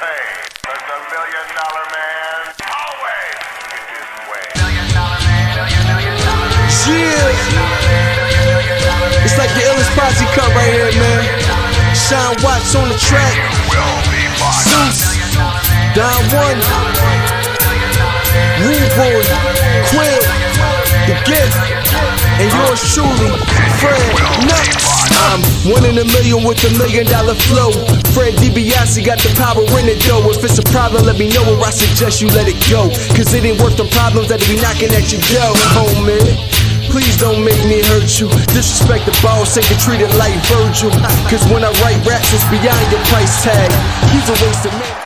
Hey, but the $1 million man always gets his way. Yeah, it's like the illest posse cut right here, man. Sean Watts on the track. Zeus, Don One, Rude Boy, Quill, The Gift, and yours truly, Fred Knoxxx. I'm 1 in a million with $1 million flow. Fred DiBiase got the power in it though. If it's a problem, let me know, or I suggest you let it go. Cause it ain't worth the problems that'll be knocking at your door, homie. Please don't make me hurt you. Disrespect the boss, ain't treated like Virgil. Cause when I write raps, it's beyond your price tag. He's a waste of man.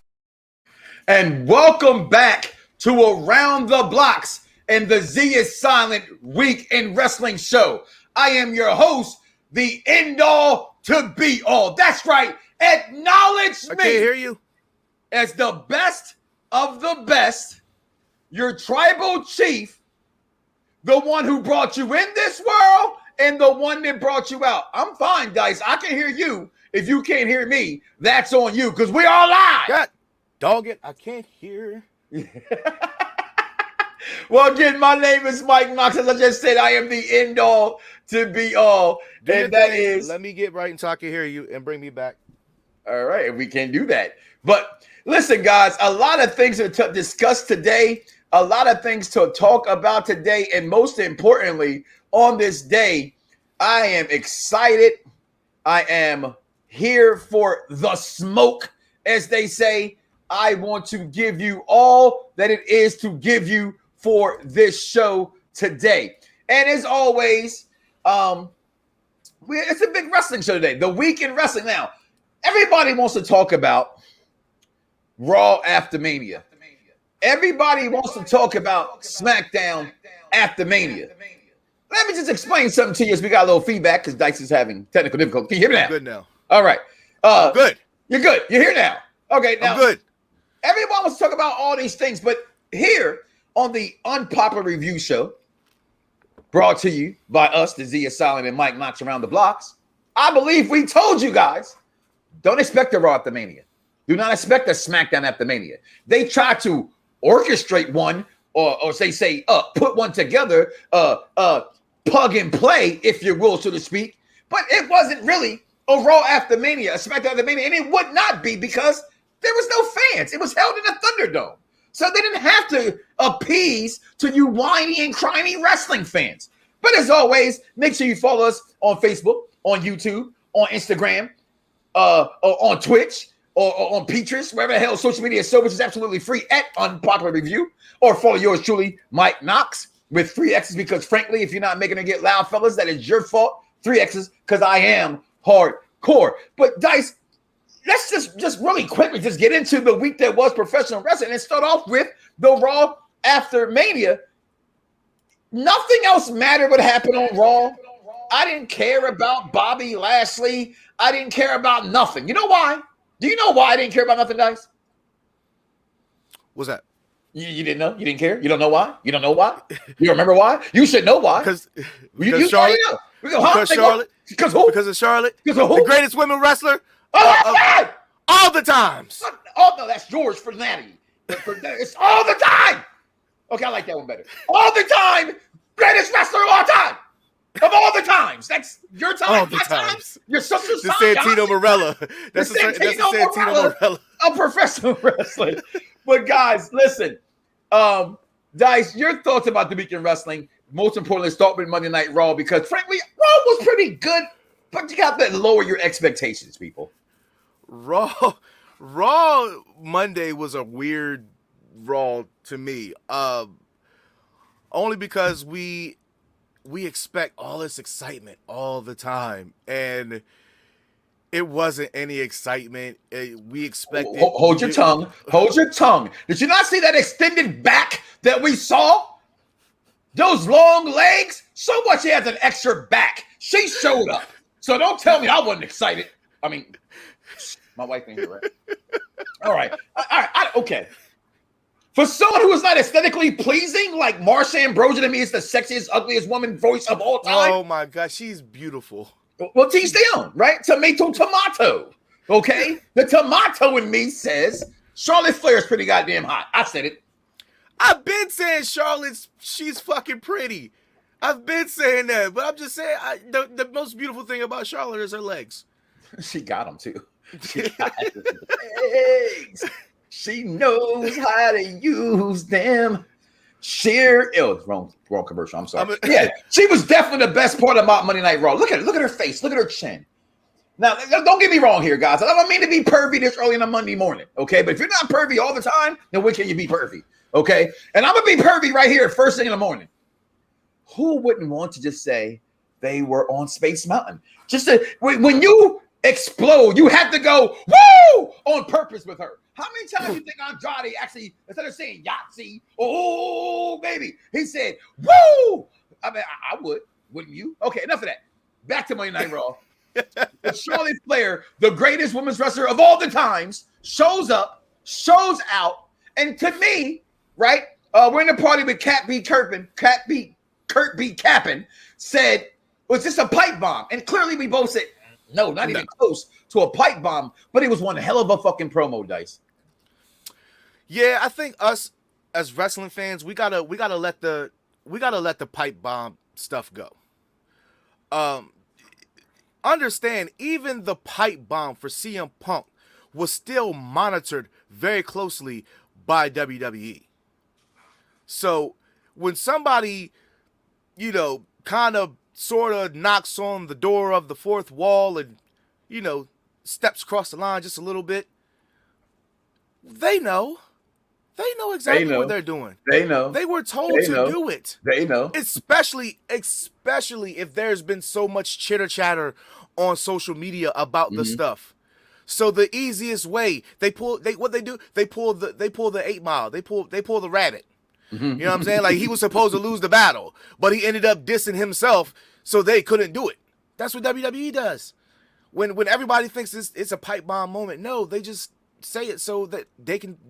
And welcome back to Around the Bloxxx and the Z is Silent Week in Wrestling show. I am your host, the end all to be all. That's right. Acknowledge me. I can't hear you. As the best of the best, your tribal chief, the one who brought you in this world and the one that brought you out. I'm fine, Dice. I can hear you. If you can't hear me, that's on you because we are live. God, dog it. I can't hear. Well, again, my name is Mike Knoxxx. As I just said, I am the end all to be all. And that is. Let me get right until I can hear you and bring me back. All right. We can do that. But listen, guys, a lot of things to discuss today, a lot of things to talk about today. And most importantly, on this day, I am excited. I am here for the smoke, as they say. I want to give you all that it is to give you for this show today. And as always, it's a big wrestling show today. The week in wrestling. Now, everybody wants to talk about Raw after Mania. Everybody wants to talk about Smackdown after Mania. Let me just explain something to you as we got a little feedback because Dice is having technical difficulty. Can you hear me now? I'm good now. All right. Good. You're good. You're here now. Okay, now. I'm good. Everyone wants to talk about all these things, but here on the Unpopular Review Show, brought to you by us, the Z is Silent and Mike Knoxxx Around the Bloxxx, I believe we told you guys, don't expect a Raw after Mania. Do not expect a Smackdown after Mania. They try to orchestrate one or say, put one together, plug and play, if you will, so to speak. But it wasn't really a Raw after Mania, a Smackdown after Mania, and it would not be because there was no fans. It was held in a Thunderdome. So they didn't have to appease to you whiny and crying wrestling fans. But as always, make sure you follow us on Facebook, on YouTube, on Instagram, or on Twitch, or on Pinterest, wherever the hell social media is, which is absolutely free at Unpopular Review. Or follow yours truly, Mike Knoxxx, with 3 X's, because frankly, if you're not making it get loud, fellas, that is your fault. 3 X's, because I am hardcore. But Dice, let's just really quickly just get into the week that was professional wrestling and start off with the Raw after Mania. Nothing else mattered what happened on Raw. I didn't care about Bobby Lashley. I didn't care about nothing. You know why? Do you know why I didn't care about nothing, Dice? What's that? You didn't know? You didn't care? You don't know why? You don't know why? You remember why? You should know why. Because Charlotte. Charlotte. Because who? Because of Charlotte. Because of who? The greatest women wrestler all the times. Oh, no, that's George Fernandes. It's all the time. Okay, I like that one better. All the time, greatest wrestler of all time. Of all the times. That's your time. All the times. Your sister's the time. Santino Morella. That's the Santino Morella of professional wrestling. But guys, listen. Dice, your thoughts about the week in wrestling. Most importantly, start with Monday Night Raw, because frankly, Raw was pretty good, but you got to lower your expectations, people. Raw Monday was a weird Raw to me. Only because we expect all this excitement all the time, and it wasn't any excitement. We expected. Hold your tongue. Hold your tongue. Did you not see that extended back that we saw? Those long legs. So much he has an extra back. She showed up. So don't tell me I wasn't excited. I mean, my wife ain't here, right? All right. Okay. For someone who is not aesthetically pleasing, like Marsha Ambrosius to me is the sexiest, ugliest woman voice of all time. Oh my God, she's beautiful. Well, teach them, right? Tomato. Okay? The tomato in me says Charlotte Flair is pretty goddamn hot. I said it. I've been saying she's fucking pretty. I've been saying that, but I'm just saying the most beautiful thing about Charlotte is her legs. She got them too. She got legs. She knows how to use them. Wrong commercial. I'm sorry. Yeah, she was definitely the best part about Monday Night Raw. Look at her face. Look at her chin. Now, don't get me wrong here, guys. I don't mean to be pervy this early on a Monday morning, okay? But if you're not pervy all the time, then when can you be pervy, okay? And I'm going to be pervy right here first thing in the morning. Who wouldn't want to just say they were on Space Mountain? When you explode, you have to go, woo, on purpose with her. How many times do you think Andrade actually, instead of saying Yahtzee, oh, baby, he said, woo? I mean, I would. Wouldn't you? Okay, enough of that. Back to Monday Night Raw. Charlotte Flair, the greatest women's wrestler of all the times, shows up, shows out, and to me, right, we're in a party with Kurt B. Kappen, said, was this a pipe bomb? And clearly we both said, no, not even close to a pipe bomb, but it was one hell of a fucking promo, Dice. Yeah, I think us as wrestling fans, we gotta let the pipe bomb stuff go. Understand, even the pipe bomb for CM Punk was still monitored very closely by WWE. So when somebody, kind of sort of knocks on the door of the fourth wall and, steps across the line just a little bit, they know. They know exactly what they're doing. They know. They were told to do it. They know. Especially if there's been so much chitter chatter on social media about the stuff. So the easiest way, they pull the 8 Mile. They pull the rabbit. You know what I'm saying? Like, he was supposed to lose the battle, but he ended up dissing himself, so they couldn't do it. That's what WWE does. When everybody thinks it's a pipe bomb moment, no, they just say it so that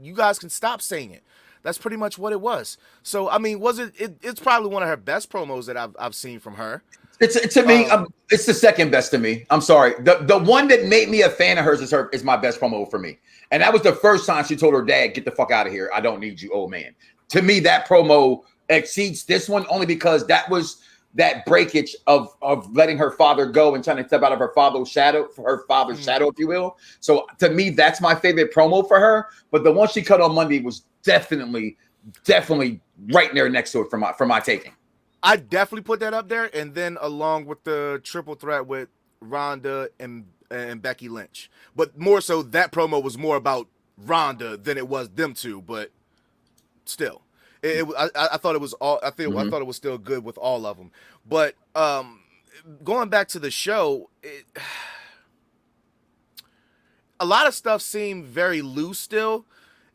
you guys can stop saying it. That's pretty much what it was. So I mean, it's probably one of her best promos that I've seen from her. It's the second best to me. I'm sorry. The one that made me a fan of hers is my best promo for me. And that was the first time she told her dad, "Get the fuck out of here. I don't need you, old man." To me, that promo exceeds this one only because that was that breakage of letting her father go and trying to step out of her father's shadow, if you will. So to me, that's my favorite promo for her. But the one she cut on Monday was definitely right there next to it for my taking. I definitely put that up there, and then along with the triple threat with Ronda and Becky Lynch. But more so, that promo was more about Ronda than it was them two. But still, I thought it was all. I thought it was still good with all of them. But going back to the show, a lot of stuff seemed very loose still.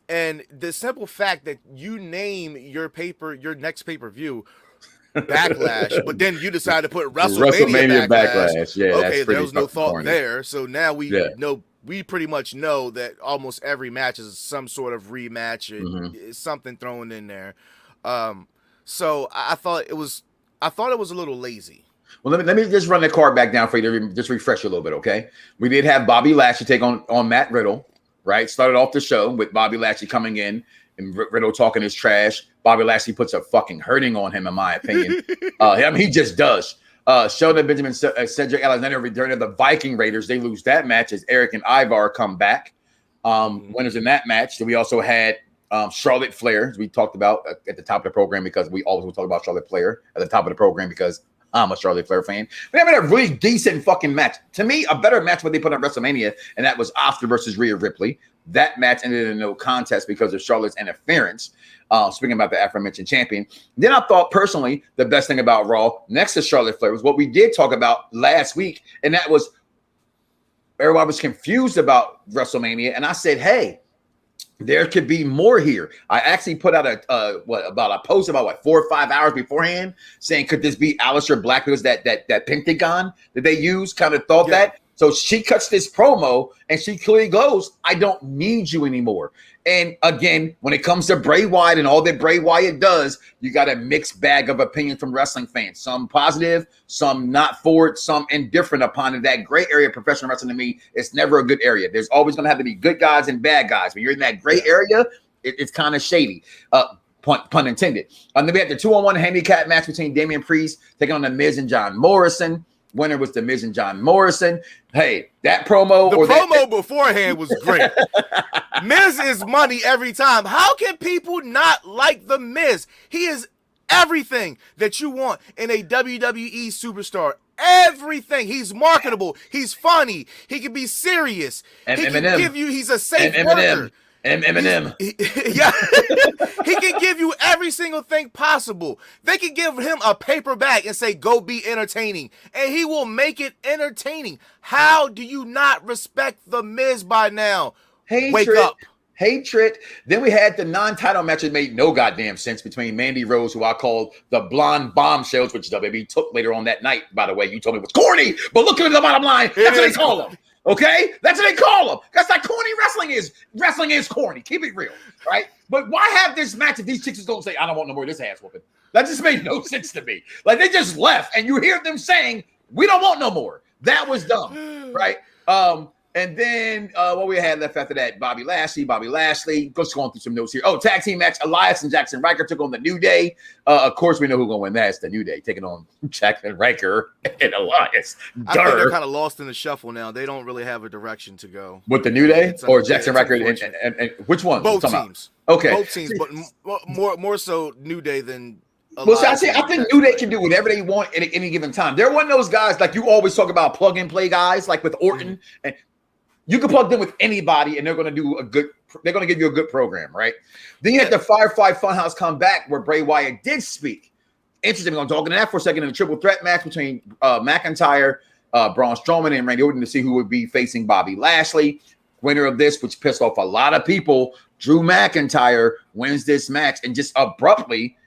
And the simple fact that you name your next pay-per-view Backlash, but then you decide to put WrestleMania Backlash. Yeah, okay, there was no thought corny there. So now we pretty much know that almost every match is some sort of rematch or something thrown in there. So I thought it was a little lazy. Well, let me just run the card back down for you to just refresh you a little bit, okay? We did have Bobby Lashley take on Matt Riddle, right? Started off the show with Bobby Lashley coming in and Riddle talking his trash. Bobby Lashley puts a fucking hurting on him, in my opinion. I mean, he just does. Sheldon Benjamin, Cedric Alexander returning to the Viking Raiders. They lose that match as Eric and Ivar come back. Winners in that match. So we also had Charlotte Flair, as we talked about at the top of the program, because we always will talk about Charlotte Flair at the top of the program because I'm a Charlotte Flair fan. We had a really decent fucking match. To me, a better match what they put on WrestleMania, and that was Asuka versus Rhea Ripley. That match ended in no contest because of Charlotte's interference. Speaking about the aforementioned champion. Then I thought personally the best thing about Raw next to Charlotte Flair was what we did talk about last week, and that was everybody was confused about WrestleMania, and I said, hey, there could be more here. I actually put out a post about 4 or 5 hours beforehand saying, could this be Aleister Black? Because that Pentagon that they use, kind of thought that. So she cuts this promo and she clearly goes, I don't need you anymore. And again, when it comes to Bray Wyatt and all that Bray Wyatt does, you got a mixed bag of opinions from wrestling fans. Some positive, some not for it, some indifferent upon it. That gray area of professional wrestling to me is never a good area. There's always going to have to be good guys and bad guys. When you're in that gray area, it's kind of shady. Pun intended. Then we had the 2-on-1 handicap match between Damian Priest taking on The Miz and John Morrison. Winner was The Miz and John Morrison. Hey, that promo. Beforehand was great. Miz is money every time. How can people not like The Miz? He is everything that you want in a WWE superstar. Everything. He's marketable. He's funny. He can be serious. And he Eminem. can give you. He's a safe And worker. Eminem. Yeah, he can give you every single thing possible. They can give him a paper bag and say, go be entertaining. And he will make it entertaining. How do you not respect The Miz by now? Wake up. Hatred. Then we had the non-title match that made no goddamn sense between Mandy Rose, who I called the blonde bombshells, which WWE took later on that night, by the way. You told me it was corny, but look at the bottom line. That's what they call them. Okay, that's what they call them. That's like corny wrestling is. Wrestling is corny. Keep it real, right? But why have this match if these chicks just don't say, "I don't want no more of this ass whooping"? That just made no sense to me. Like they just left, and you hear them saying, "We don't want no more." That was dumb, right? And then what we had left after that, Bobby Lashley. Just going through some notes here. Oh, tag team match. Elias and Jackson Riker took on the New Day. Of course, we know who's going to win that. It's the New Day taking on Jackson Riker and Elias. I think they're kind of lost in the shuffle now. They don't really have a direction to go. With the New Day or Jackson Riker and which one? Both teams. Okay. Both teams, but more so New Day than Well, I think New Day can do whatever they want at any given time. They're one of those guys, like you always talk about plug and play guys, like with Orton, and you can plug them with anybody, and they're going to do they're going to give you a good program, right? Then you had the Firefly Funhouse come back where Bray Wyatt did speak. Interesting. We're going to talk into that for a second in a triple threat match between McIntyre, Braun Strowman, and Randy Orton to see who would be facing Bobby Lashley. Winner of this, which pissed off a lot of people, Drew McIntyre wins this match and just abruptly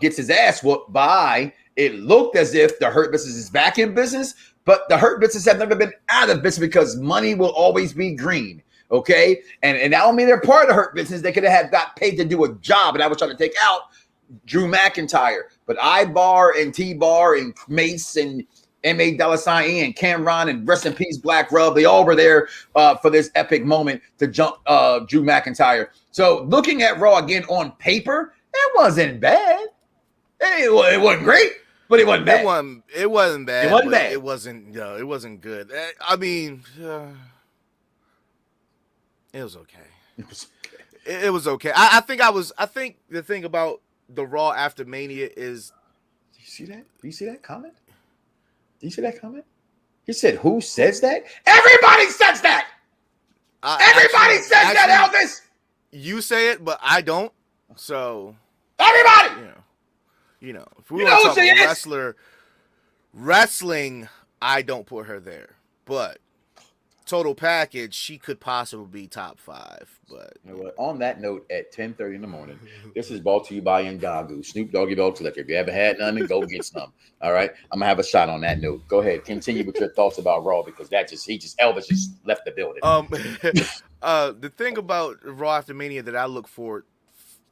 gets his ass whooped by, it looked as if the Hurt Business is back in business, but the Hurt Business have never been out of business because money will always be green, okay? And I don't mean they're part of the Hurt Business. They could have got paid to do a job, and I was trying to take out Drew McIntyre. But I-Bar and T-Bar and Mace and M.A. Delasine and Cameron and rest in peace Black Rub, they all were there for this epic moment to jump Drew McIntyre. So looking at Raw again on paper, it wasn't bad. It wasn't great, but it wasn't bad. It wasn't bad. It wasn't bad. It wasn't. No, it wasn't good. I mean, it was okay. It was okay. I think the thing about the Raw after Mania is. Do you see that comment? Do you see that comment? He said, "Who says that?" Everybody says that. Everybody says that, Elvis. You say it, but I don't. So everybody. You know, if we want to talk about wrestling, I don't put her there. But total package, she could possibly be top 5. But you know what? On that note, at 10:30 in the morning, this is brought to you by Ndagu, Snoop Doggy Dogg Liquor. If you haven't had none, then go get some. All right, I'm gonna have a shot on that note. Go ahead, continue with your thoughts about Raw because Elvis just left the building. The thing about Raw after Mania that I look forward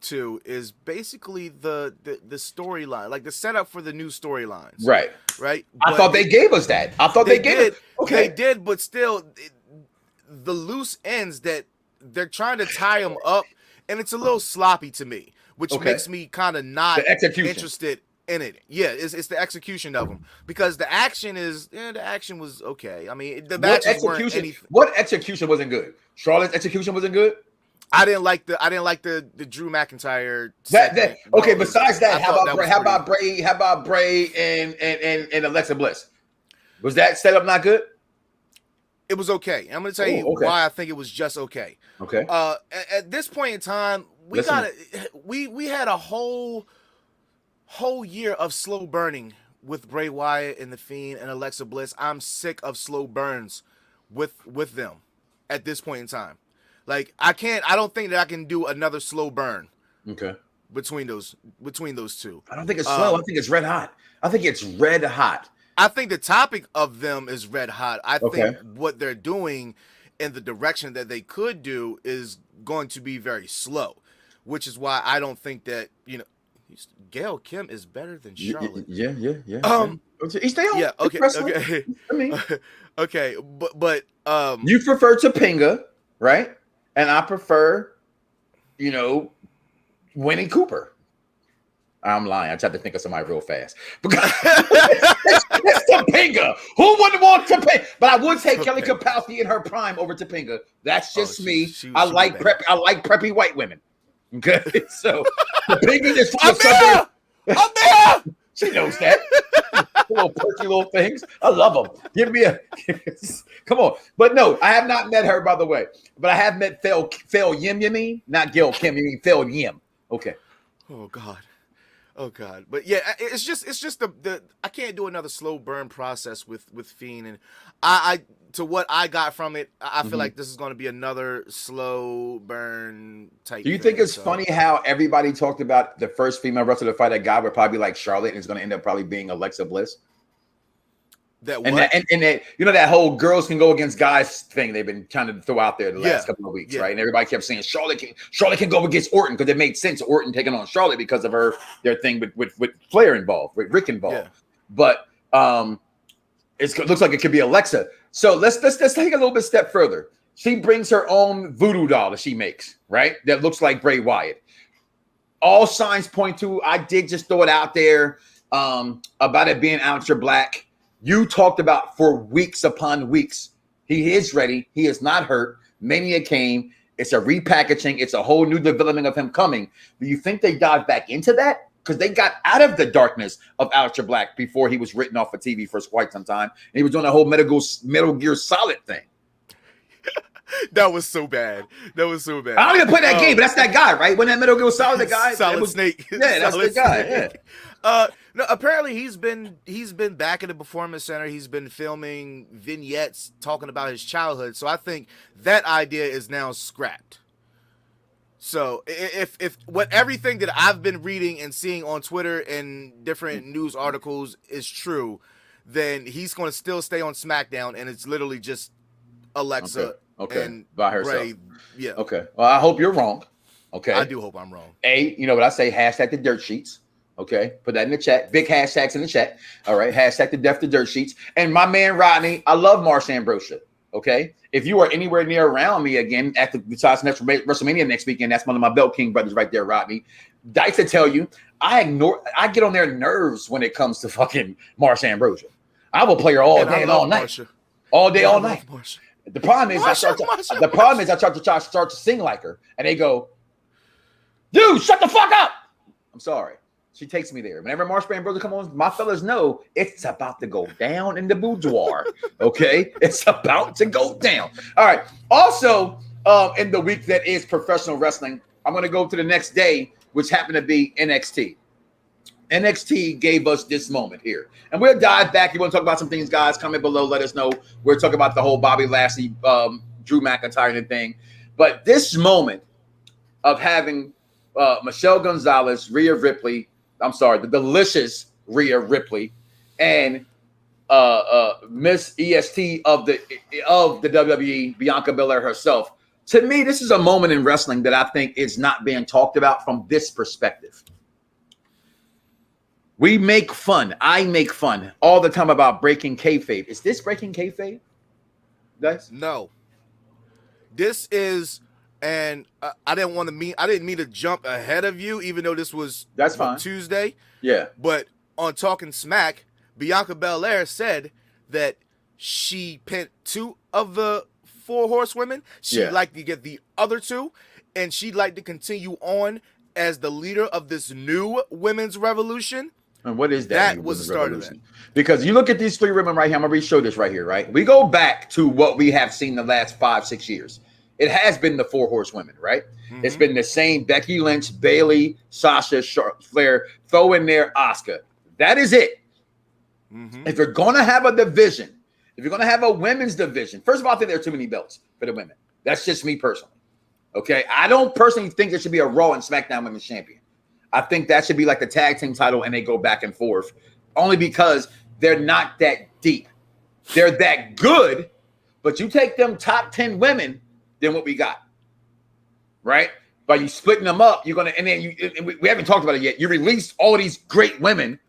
to is basically the storyline, like the setup for the new storylines. Right. I thought they gave us that. I thought they gave it. Okay. They did, but still, the loose ends that they're trying to tie them up, and it's a little sloppy to me, which makes me kind of not interested in it. Yeah, it's the execution of them because the action was okay. I mean, the matches weren't anything. What execution wasn't good? Charlotte's execution wasn't good. I didn't like the Drew McIntyre. Okay. Besides that, how about Bray and Alexa Bliss? Was that setup not good? It was okay. I'm going to tell you why I think it was just okay. Okay. At this point in time, we had a whole year of slow burning with Bray Wyatt and The Fiend and Alexa Bliss. I'm sick of slow burns with them at this point in time. Like I don't think that I can do another slow burn. Okay. Between those two. I don't think it's slow. I think it's red hot. I think the topic of them is red hot. I Okay. think what they're doing in the direction that they could do is going to be very slow, which is why I don't think that, Gail Kim is better than Charlotte. Yeah. Each their own. Yeah. It's Okay. wrestling. Okay. I mean, Okay. But you prefer Topanga, right? And I prefer, Winnie Cooper. I'm lying. I tried to think of somebody real fast. Because it's Topanga. Who wouldn't want Topanga? But I would take Kelly Kapowski in her prime over Topanga. That's just me. I like preppy white women. Okay, so Topanga is I'm there. She knows that. Little perky little things. I love them. Give me come on. But no, I have not met her, by the way. But I have met Phil Yim. You mean not Gil Kim? You mean Phil Yim? Okay. Oh God. But yeah, it's just the I can't do another slow burn process with Fiend, and I to what I got from it, I feel like this is going to be another slow burn type. Do you think it's funny how everybody talked about the first female wrestler to fight a guy would probably be like Charlotte, and it's going to end up probably being Alexa Bliss? That and that that whole girls can go against guys thing they've been trying to throw out there the last couple of weeks, right? And everybody kept saying Charlotte can go against Orton because it made sense. Orton taking on Charlotte because of their thing with Flair involved, with Rick involved. Yeah. But it looks like it could be Alexa. So let's take a little bit step further. She brings her own voodoo doll that she makes, right? That looks like Bray Wyatt. All signs point to, I did just throw it out there about it being Aleister Black. You talked about for weeks upon weeks. He is ready. He is not hurt. Mania came. It's a repackaging. It's a whole new development of him coming. Do you think they dive back into that? Because they got out of the darkness of Aleister Black before he was written off of TV for quite some time. And he was doing a whole Metal Gear Solid thing. That was so bad. I don't even play that game, but that's that guy, right? When that Metal Gear Solid, the guy, Solid Snake. Yeah, that's the guy. Yeah. No, apparently he's been back at the Performance Center. He's been filming vignettes talking about his childhood. So I think that idea is now scrapped. So if what everything that I've been reading and seeing on Twitter and different news articles is true, then he's going to still stay on SmackDown, and it's literally just Alexa. Okay. And by herself. Bray, yeah. Okay. Well, I hope you're wrong. Okay. I do hope I'm wrong. You know what I say? Hashtag the dirt sheets. Okay. Put that in the chat. Big hashtags in the chat. All right. Hashtag the death to dirt sheets. And my man Rodney, I love Marsh Ambrosia. Okay. If you are anywhere near around me again, besides next WrestleMania next weekend, that's one of my Belt King brothers right there, Rodney. Dice to tell you, I get on their nerves when it comes to fucking Marsh Ambrosia. I will play her all day and all night. Marsha. All day, all night. Marsha. The problem is I start to sing like her, and they go, "Dude, shut the fuck up!" I'm sorry. She takes me there. Whenever Marsh Brother come on, my fellas know it's about to go down in the boudoir. Okay, it's about to go down. All right. Also, in the week that is professional wrestling, I'm going to go to the next day, which happened to be NXT. NXT gave us this moment here. And we'll dive back. You want to talk about some things, guys? Comment below. Let us know. We're talking about the whole Bobby Lashley, Drew McIntyre thing. But this moment of having Michelle Gonzalez, Rhea Ripley, the delicious Rhea Ripley, and Miss EST of the WWE, Bianca Belair herself. To me, this is a moment in wrestling that I think is not being talked about from this perspective. I make fun all the time about breaking kayfabe. Is this breaking kayfabe, guys? No. This is, and I didn't mean to jump ahead of you, even though this was Tuesday. Yeah. But on Talking Smack, Bianca Belair said that she pinned 2 of the 4 horsewomen. She'd like to get the other 2, and she'd like to continue on as the leader of this new women's revolution. And what is that? That was the start of that. Because you look at these 3 women right here. I'm going to show this right here, right? We go back to what we have seen the last 5-6 years. It has been the 4 horsewomen, right? Mm-hmm. It's been the same Becky Lynch, Bayley, Sasha, Flair, throw in there Asuka. That is it. Mm-hmm. If you're going to have a division, if you're going to have a women's division, first of all, I think there are too many belts for the women. That's just me personally. Okay? I don't personally think there should be a Raw and SmackDown Women's Champion. I think that should be like the tag team title and they go back and forth. Only because they're not that deep. They're that good, but you take them top 10 women, then what we got, right? By you splitting them up, you're gonna, and then we haven't talked about it yet. You released all these great women,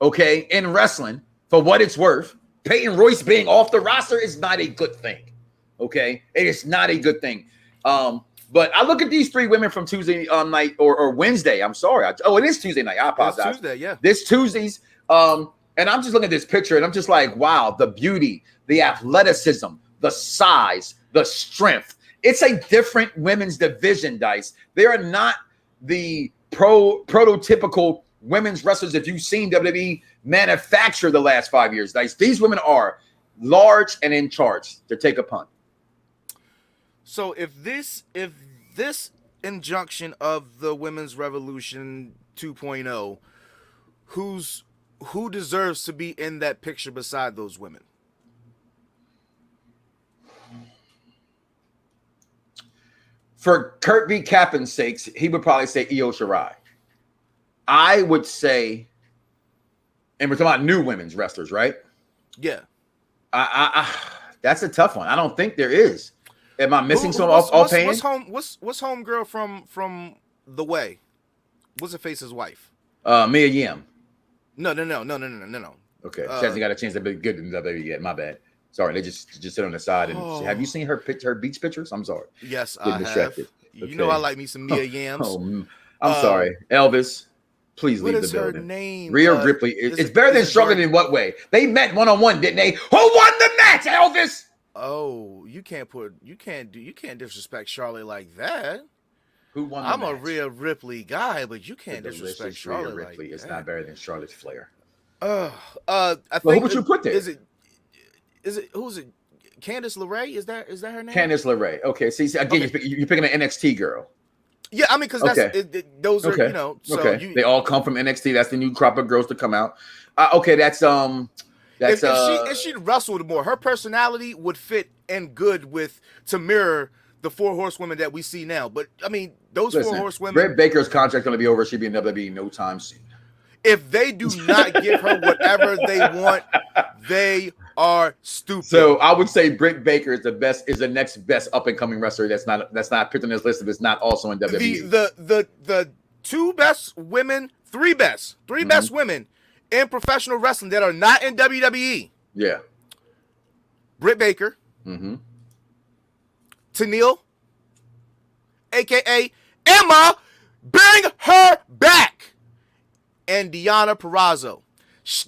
okay, in wrestling for what it's worth. Peyton Royce being off the roster is not a good thing, okay? It is not a good thing. But I look at these 3 women from Tuesday night or Wednesday. I'm sorry. It is Tuesday night. I apologize. It's Tuesday, yeah. This Tuesday's. And I'm just looking at this picture, and I'm just like, wow, the beauty, the athleticism, the size, the strength. It's a different women's division, Dice. They are not the prototypical women's wrestlers if you've seen WWE manufacture the last 5 years, Dice. These women are large and in charge to take a punt. So if this injunction of the Women's Revolution 2.0, who deserves to be in that picture beside those women? For Kurt B. Cappen's sakes, he would probably say Io Shirai. I would say, and we're talking about new women's wrestlers, right? Yeah. That's a tough one. I don't think there is. Am I missing some offhand? What's homegirl from The Way? What's her face's wife? Mia Yim. No. Okay, she hasn't got a chance to be good in WWE yet. My bad. Sorry, they just sit on the side. And have you seen her beach pictures? I'm sorry. Yes, I have. You know I like me some Mia Yams. I'm sorry, Elvis. Please leave the building. What is her name? Rhea Ripley. It's better than Charlotte in what way? They met one-on-one, didn't they? Who won the match, Elvis? Oh, you can't disrespect Charlotte like that. Who won the I'm match? a Rhea Ripley guy, but you can't disrespect Charlotte Rhea Ripley like is that. not better than Charlotte Flair. I think who would you put there? Is it who's it? Candice LeRae? Is that her name? Candice LeRae. Okay, see again, Okay. you're picking an NXT girl. Yeah, I mean, because that's those are So they all come from NXT. That's the new crop of girls to come out. Okay, if she wrestled more, her personality would fit and good to mirror the 4 horsewomen that we see now. But I mean, those 4 horsewomen. Britt Baker's contract going to be over. She'll be in WWE no time soon. If they do not give her whatever they want, they are stupid. So I would say Britt Baker is the next best up and coming wrestler that's not picked on this list if it's not also in WWE. The 2 best women, 3 best women in professional wrestling that are not in WWE. Yeah. Britt Baker. Mm-hmm. Tenille, aka Emma, bring her back. And Deonna Purrazzo.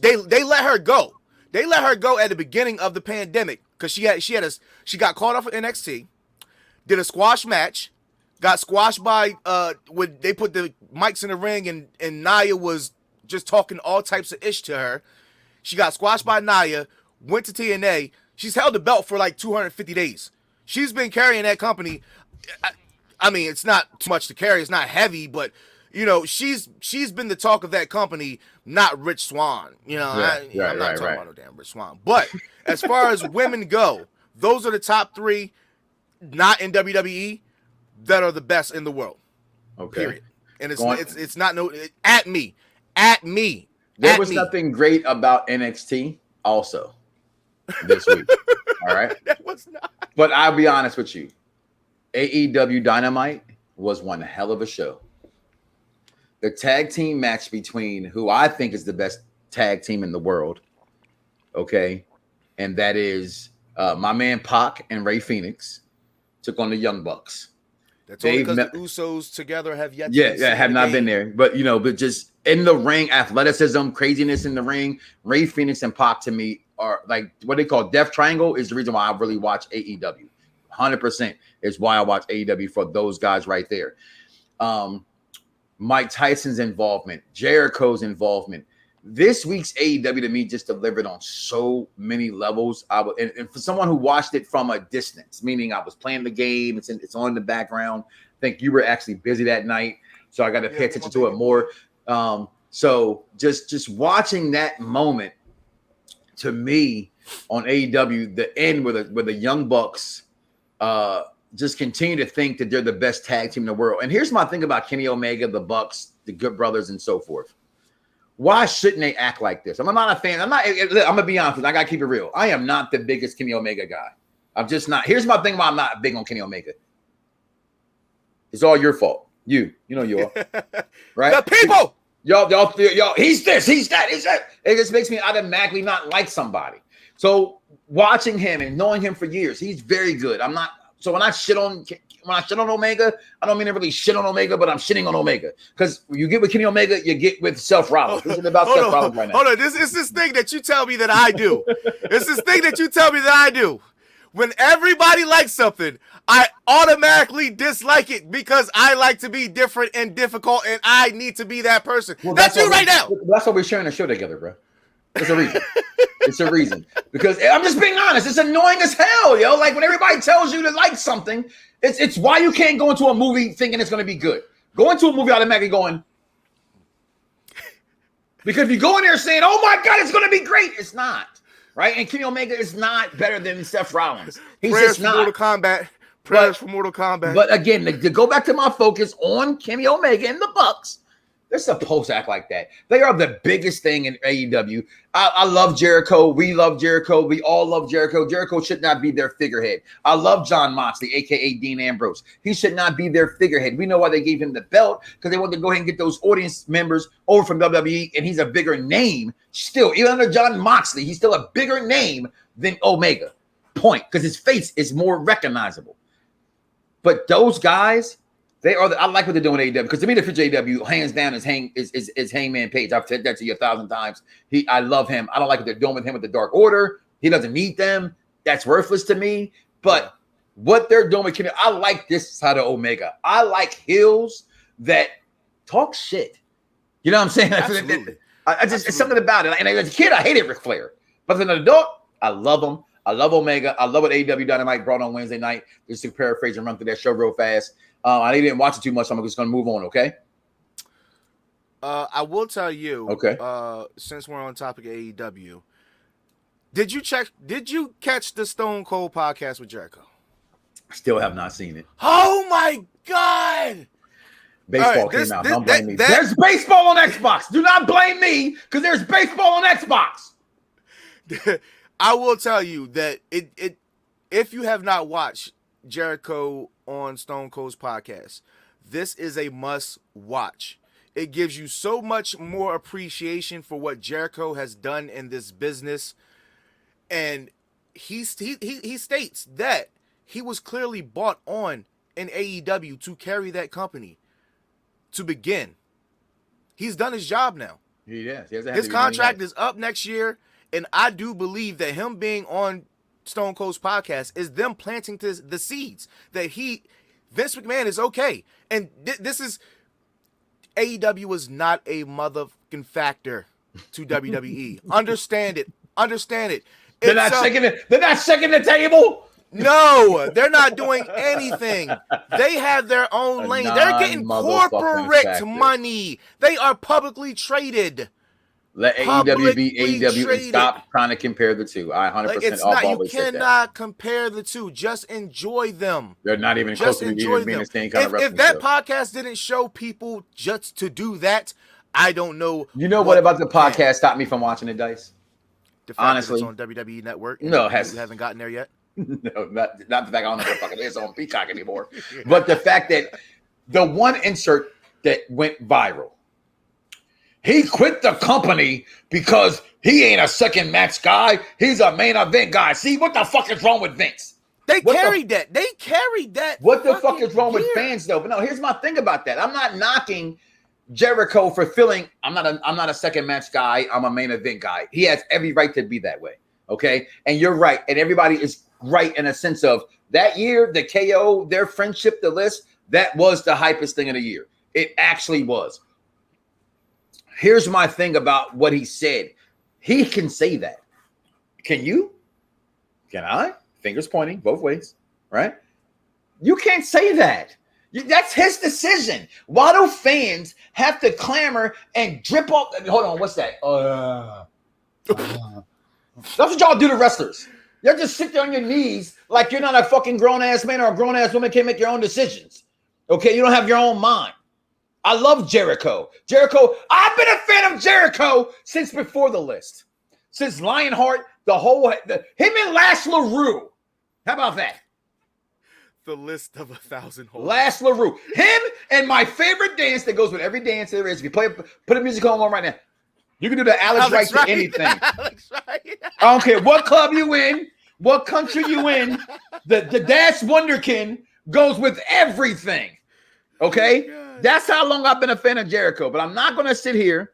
They let her go. They let her go at the beginning of the pandemic because she got called off of NXT, did a squash match, got squashed by when they put the mics in the ring and Nia was just talking all types of ish to her. She got squashed by Nia, went to TNA. She's held the belt for like 250 days. She's been carrying that company. I mean, it's not too much to carry. It's not heavy, but you know, she's been the talk of that company, not Rich Swann. You know, I'm not talking about no damn Rich Swann. But as far as women go, those are the top 3, not in WWE, that are the best in the world. Okay. Period. And it's not at me. There was nothing great about NXT also this week. All right. That was not. But I'll be honest with you. AEW Dynamite was one hell of a show. The tag team match between who I think is the best tag team in the world, okay, and that is my man Pac and Rey Fenix took on the Young Bucks. That's only because the Usos together have yet to have not been there. But but just in the ring, athleticism, craziness in the ring, Rey Fenix and Pac to me are like what they call Death Triangle is the reason why I really watch AEW. 100% is why I watch AEW for those guys right there. Mike Tyson's involvement, Jericho's involvement. This week's AEW to me just delivered on so many levels. And for someone who watched it from a distance, meaning I was playing the game, it's on in the background. I think you were actually busy that night, so I got to pay attention to it more. So just watching that moment to me on AEW, the end where the Young Bucks just continue to think that they're the best tag team in the world. And here's my thing about Kenny Omega, the Bucks, the Good Brothers, and so forth. Why shouldn't they act like this? I'm not a fan. I'm gonna be honest with you. I gotta keep it real. I am not the biggest Kenny Omega guy. I'm just not. Here's my thing why I'm not big on Kenny Omega. It's all your fault. You know you are. Right? The people. Y'all, he's this, he's that, he's that. It just makes me automatically not like somebody. So watching him and knowing him for years, he's very good. I'm not. So when I shit on Omega, I don't mean to really shit on Omega, but I'm shitting on Omega because you get with Kenny Omega, you get with Seth Rollins. This is about Seth Rollins right now. Hold on, this is this thing that you tell me that I do. It's this thing that you tell me that I do. When everybody likes something, I automatically dislike it because I like to be different and difficult, and I need to be that person. Well, that's you right now. That's why we're sharing a show together, bro. There's a reason. It's a reason. Because I'm just being honest. It's annoying as hell, yo. Like when everybody tells you to like something, it's why you can't go into a movie thinking it's going to be good. Go into a movie automatically going, because if you go in there saying, oh my God, it's going to be great, it's not. Right? And Kenny Omega is not better than Seth Rollins. He's Prayers just for not. Mortal Kombat. Prayers for Mortal Kombat. But again, to go back to my focus on Kenny Omega and the Bucks, they're supposed to act like that. They are the biggest thing in AEW. I love Jericho. We love Jericho. We all love Jericho. Jericho should not be their figurehead. I love Jon Moxley, a.k.a. Dean Ambrose. He should not be their figurehead. We know why they gave him the belt, because they wanted to go ahead and get those audience members over from WWE, and he's a bigger name still. Even under Jon Moxley, he's still a bigger name than Omega. Point, because his face is more recognizable. But those guys, they are. I like what they're doing in AEW, because to me, the future AEW, hands down, is Hangman Page. I've said that to you 1,000 times. I love him. I don't like what they're doing with him with the Dark Order. He doesn't need them. That's worthless to me. But what they're doing with Kenny, I like this side of Omega. I like heels that talk shit. You know what I'm saying? Absolutely. It's something about it. And as a kid, I hated Ric Flair. But as an adult, I love him. I love Omega. I love what AEW Dynamite brought on Wednesday night. Just to paraphrase and run through that show real fast. I didn't watch it too much, so I'm just going to move on, okay? I will tell you, okay. Since we're on topic of AEW, did you catch the Stone Cold podcast with Jericho? Still have not seen it. Oh my God! Baseball came out. Don't blame me. There's baseball on Xbox. Do not blame me, because there's baseball on Xbox. I will tell you that if you have not watched Jericho on Stone Cold's podcast, this is a must watch. It gives you so much more appreciation for what Jericho has done in this business. And he states that he was clearly bought on in AEW to carry that company to begin. He's done his job now. His contract is up next year, and I do believe that him being on Stone Cold's podcast is them planting the seeds that Vince McMahon is okay. And this is, AEW is not a motherfucking factor to WWE. Understand it. They're not shaking the table. No, they're not doing anything. They have their own lane. They're getting corporate money. They are publicly traded. Let AEW be AEW and stop trying to compare the two. I 100% you cannot compare the two. Just enjoy them. They're not even close to being the same kind of wrestling. If that podcast didn't show people just to do that, I don't know. You know what about the podcast stopped me from watching it, Dice? The fact honestly, that it's on WWE Network. No, you haven't gotten there yet. No, not the fact I don't know what fucking it is on Peacock anymore. But the fact that the one insert that went viral. He quit the company because he ain't a second match guy. He's a main event guy. See, what the fuck is wrong with Vince? They carried that. What the fuck is wrong with fans, though? But no, here's my thing about that. I'm not knocking Jericho for feeling I'm not a second match guy. I'm a main event guy. He has every right to be that way. Okay. And you're right. And everybody is right in a sense of that year, the KO, their friendship, the list, that was the hypest thing of the year. It actually was. Here's my thing about what he said. He can say that. Can you? Can I? Fingers pointing both ways, right? You can't say that. That's his decision. Why do fans have to clamor and drip off? Hold on, what's that? That's what y'all do to wrestlers. Y'all just sit there on your knees like you're not a fucking grown-ass man or a grown-ass woman, can't make your own decisions. Okay, you don't have your own mind. I love Jericho. Jericho, I've been a fan of Jericho since before the list. Since Lionheart, him and Lash LaRue. How about that? The list of 1,000 holes. Lash LaRue. Him and my favorite dance that goes with every dance there is. If you put a music on right now, you can do the Alex Wright to anything. Alex Wright. I don't care what club you in, what country you in. The Dash Wonderkin goes with everything. Okay? Oh, that's how long I've been a fan of Jericho. But I'm not going to sit here.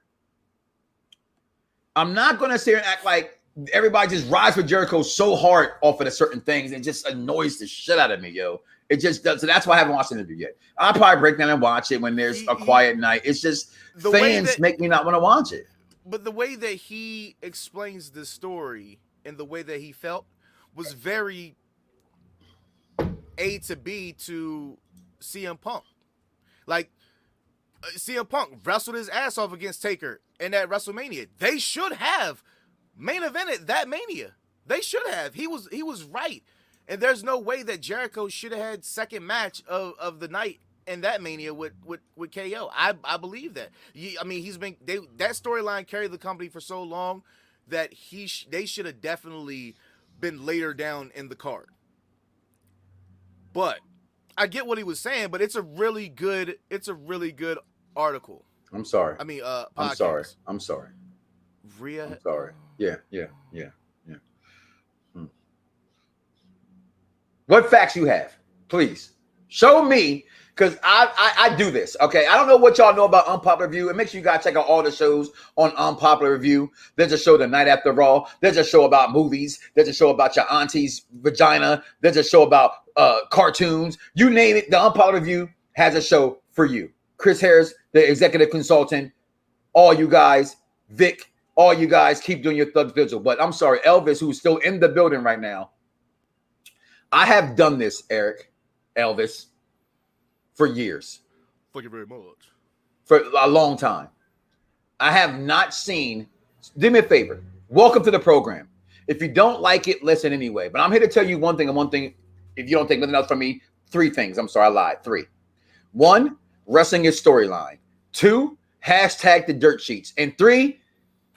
I'm not going to sit here and act like everybody just rides with Jericho so hard off of the certain things and just annoys the shit out of me, yo. It just does. So that's why I haven't watched the interview yet. I'll probably break down and watch it when there's a quiet night. It's just fans make me not want to watch it. But the way that he explains the story and the way that he felt was very A to B to CM Punk. Like, CM Punk wrestled his ass off against Taker in that WrestleMania. They should have main evented that Mania. They should have. He was right. And there's no way that Jericho should have had second match of the night in that Mania with KO. I believe that. I mean, that storyline carried the company for so long that they should have definitely been later down in the card. But I get what he was saying, but it's a really good article. I'm sorry. I mean, podcast. I'm sorry. Rhea. I'm sorry. Yeah. What facts you have? Please show me, because I do this. Okay, I don't know what y'all know about Unpopular Review. It makes sure you guys check out all the shows on Unpopular Review. There's a show the night after Raw. There's a show about movies. There's a show about your auntie's vagina. There's a show about cartoons. You name it, the Unpopular Review has a show for you. Chris Harris, the executive consultant. All you guys, Vic, all you guys keep doing your thug vigil. But I'm sorry, Elvis, who's still in the building right now. I have done this, Elvis, for years. Thank you very much. For a long time. I have not seen. Do me a favor. Welcome to the program. If you don't like it, listen anyway. But I'm here to tell you one thing, and one thing, if you don't take nothing else from me, three things. I'm sorry, I lied. Three. One, wrestling is storyline. Two, hashtag the dirt sheets. And three,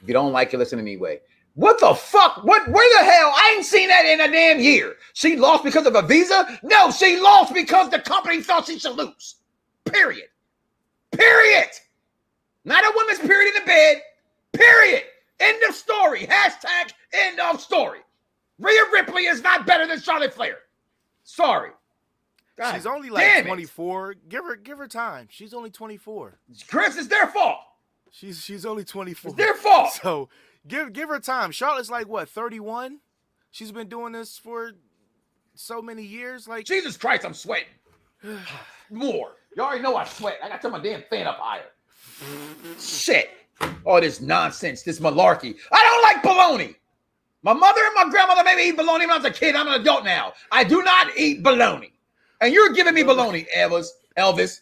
if you don't like it, listen anyway. What the fuck? Where the hell? I ain't seen that in a damn year. She lost because of a visa? No, she lost because the company thought she should lose. Period. Not a woman's period in the bed. Period. End of story. Hashtag end of story. Rhea Ripley is not better than Charlotte Flair. Sorry. God, she's only like 24. Give her time. She's only 24. Chris, it's their fault. She's only 24. It's their fault. So give her time. Charlotte's like what, 31? She's been doing this for so many years. Like, Jesus Christ, I'm sweating. More. You already know I sweat. I got to turn my damn fan up higher. Shit. All this nonsense, this malarkey. I don't like bologna. My mother and my grandmother made me eat bologna when I was a kid. I'm an adult now. I do not eat bologna. And you're giving me bologna, Elvis.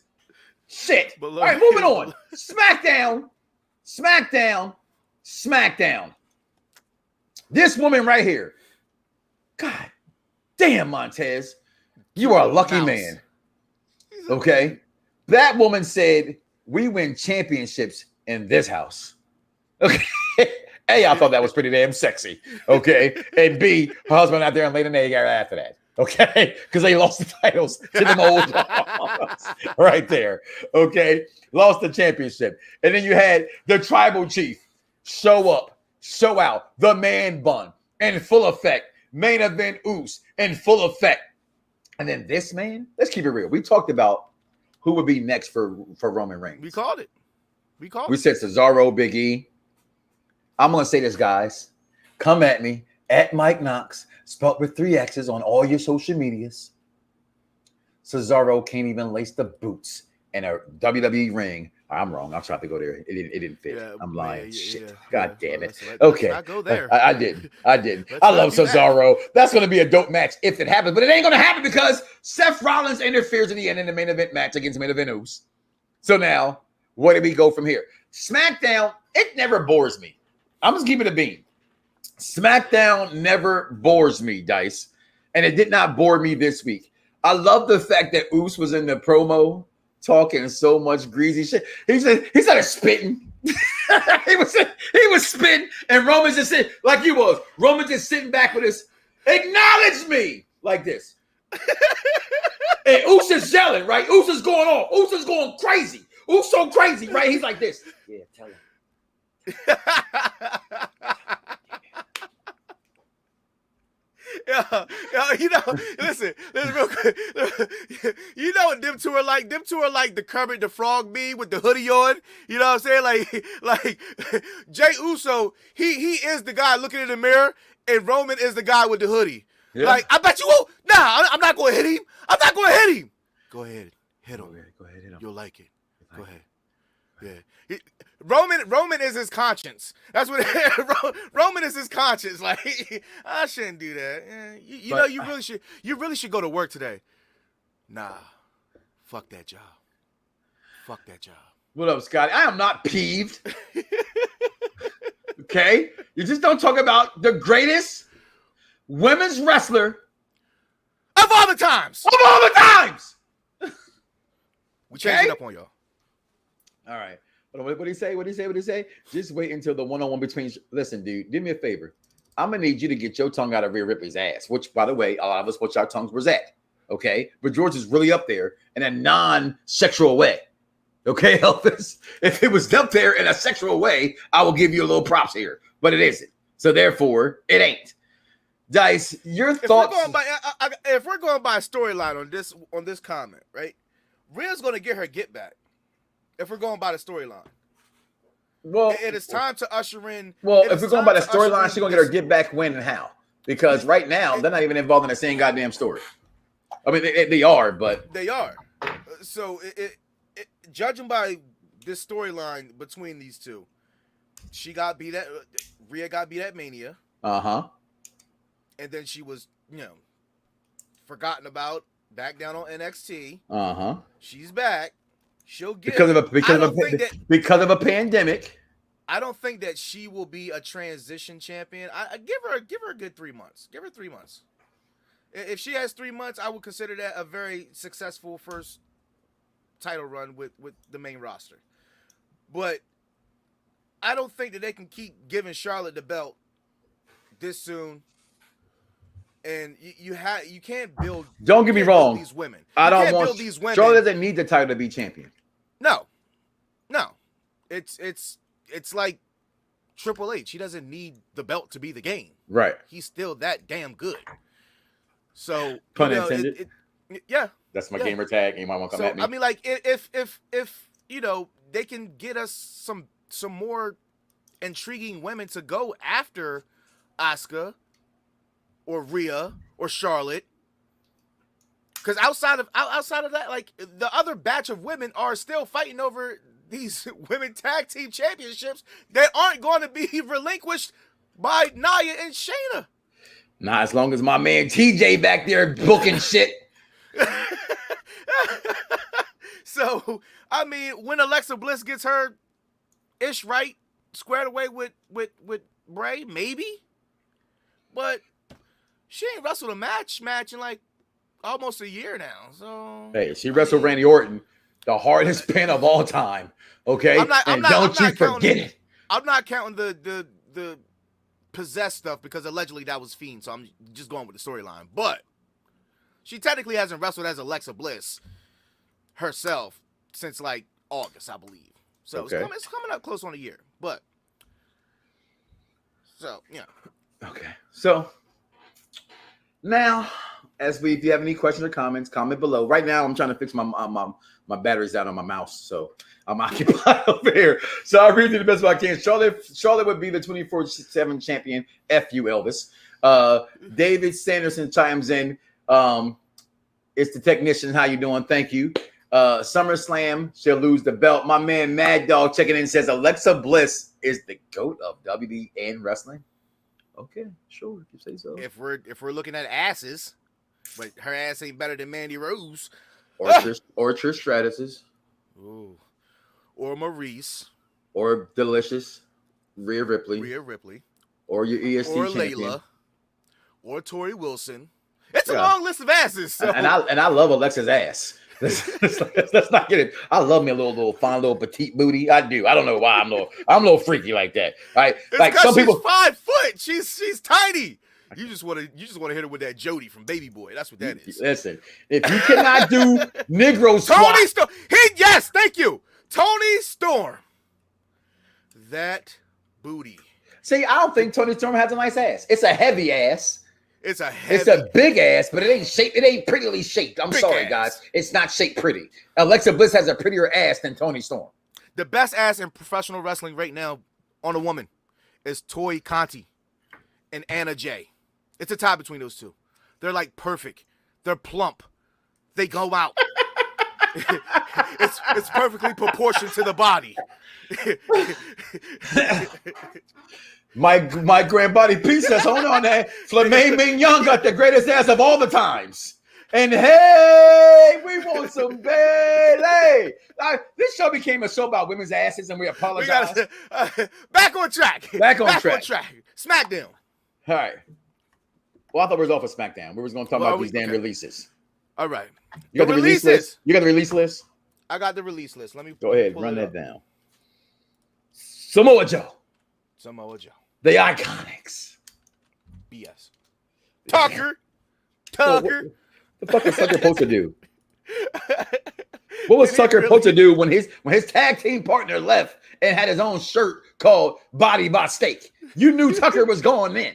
Shit. Bologna. All right, moving on. Smackdown. This woman right here. God damn, Montez. You are a lucky man. Okay? That woman said, we win championships in this house. Okay. A, I thought that was pretty damn sexy. Okay. And B, her husband out there and laid an egg after that. Okay. Because they lost the titles to them old dogs. Right there. Okay. Lost the championship. And then you had the tribal chief show up, show out, the man bun in full effect. Main event Oos in full effect. And then this man, let's keep it real. We talked about who would be next for Roman Reigns. We called it. We said Cesaro, Big E. I'm going to say this, guys. Come at me, at Mike Knoxxx, spelled with 3 X's on all your social medias. Cesaro can't even lace the boots in a WWE ring. I'm wrong. I'm trying to go there. It didn't fit. Yeah, I'm lying. Shit. God damn it. Okay. I go there. I did. I love Cesaro. That's going to be a dope match if it happens. But it ain't going to happen because Seth Rollins interferes in the end in the main event match against main event Oos. So now, where do we go from here? SmackDown, it never bores me. I'm just keeping it a bean. SmackDown never bores me, Dice. And it did not bore me this week. I love the fact that Oos was in the promo talking so much greasy shit. He started spitting. he was spitting, and Roman just said, like you was. Roman just sitting back with his, acknowledge me, like this. And Usa's yelling, right? Usa's going off. Usa's going crazy. Usa's so crazy, right? He's like this. Yeah, tell him. Yeah, you know, listen real quick. You know what them two are like? Them two are like the Kermit the Frog meme with the hoodie on. You know what I'm saying? Like Jey Uso, he is the guy looking in the mirror, and Roman is the guy with the hoodie. Yeah. Like, I bet you won't. Nah, I'm not going to hit him. I'm not going to hit him. Go ahead, hit him. Go ahead, hit him. You'll like it. Go ahead. Yeah. Roman is his conscience. That's what Roman is his conscience. Like, I shouldn't do that. You know, you really should go to work today. Nah, fuck that job. Fuck that job. What up, Scotty? I am not peeved. Okay, you just don't talk about the greatest women's wrestler of all the times. Of all the times. We changed it up on y'all. All right. What did he say? What did he say? Just wait until the one-on-one between. Listen, dude, do me a favor. I'm gonna need you to get your tongue out of Rhea Ripley's ass, which, by the way, a lot of us wish our tongues was at. Okay, but George is really up there in a non-sexual way. Okay, Elvis. If it was up there in a sexual way, I will give you a little props here, but it isn't. So therefore, it ain't. Dice, your thoughts? If we're going by a storyline on this comment, right? Rhea's gonna get her get back. If we're going by the storyline, well, it is time to usher in. Well, if we're going by the storyline, she's gonna get her get back when and how? Because right now they're not even involved in the same goddamn story. I mean, they are, but they are. So, judging by this storyline between these two, Rhea got beat at Mania. And then she was, forgotten about, back down on NXT. She's back. She'll get because of a pandemic. I don't think that she will be a transition champion. I give her a good 3 months. Give her 3 months. If she has 3 months, I would consider that a very successful first title run with the main roster. But I don't think that they can keep giving Charlotte the belt this soon. And you can't build. Don't get me wrong. These women. I don't want these women. Charlotte doesn't need the title to be champion. No. It's like Triple H. He doesn't need the belt to be the game. Right. He's still that damn good. So pun intended. Yeah. That's my gamer tag. You might want to come at me. I mean, like if they can get us some more intriguing women to go after Asuka or Rhea or Charlotte, because outside of that, like, the other batch of women are still fighting over these women tag team championships that aren't going to be relinquished by Nia and Shayna. Nah, as long as my man TJ back there booking shit. So, I mean, when Alexa Bliss gets her ish right, squared away with Bray, maybe, but she ain't wrestled a match in like almost a year now. So hey, she wrestled Randy Orton, the hardest pin of all time. Okay, don't you forget it. I'm not counting the possessed stuff because allegedly that was Fiend. So I'm just going with the storyline. But she technically hasn't wrestled as Alexa Bliss herself since like August, I believe. So it's coming up close on a year. But so yeah. Okay, so. Now, if you have any questions or comments, comment below. Right now, I'm trying to fix my batteries out on my mouse, so I'm occupied over here. So I'll read you the best way I can. Charlotte would be the 24/7 champion. F you, Elvis. David Sanderson chimes in. It's the technician. How you doing? Thank you. SummerSlam, she'll lose the belt. My man Mad Dog checking in says Alexa Bliss is the GOAT of WWE and wrestling. Okay, sure, if you say so. If we're looking at asses, but her ass ain't better than Mandy Rose or Trish Stratus's, ooh, or Maurice, or Delicious Rhea Ripley, or your EST or champion, Layla, or Tori Wilson. It's a long list of asses. So. And I love Alexa's ass. Let's not get it. I love me a little fine little petite booty. I do. I don't know why I'm a little freaky like that. Right? It's like some she's people 5 foot. She's tiny. You just want to hit her with that Jody from Baby Boy. That's what that is. Listen, if you cannot do Negro squat, Tony Storm. Yes, thank you, Tony Storm. That booty. See, I don't think Tony Storm has a nice ass. It's a heavy ass. It's a big ass, but it ain't shaped. It ain't prettily shaped. I'm sorry, guys. It's not shaped pretty. Alexa Bliss has a prettier ass than Tony Storm. The best ass in professional wrestling right now on a woman is Toy Conti and Anna Jay. It's a tie between those two. They're like perfect. They're plump. They go out. It's perfectly proportioned to the body. My grandbody P says, hold on there. Flame Mignon got the greatest ass of all the times. And hey, we want some Bailey. This show became a show about women's asses, and we apologize. Back on track. Back on track. Smackdown. All right. Well, I thought we was off of Smackdown. We was going to talk about these damn releases. All right. You got the release list? You got the release list? I got the release list. Let me go ahead. Run that down. Samoa Joe. The Iconics. BS. Tucker. What the fuck is Tucker supposed to do? What was Tucker supposed to do when his tag team partner left and had his own shirt called Body by Steak? You knew Tucker was going in.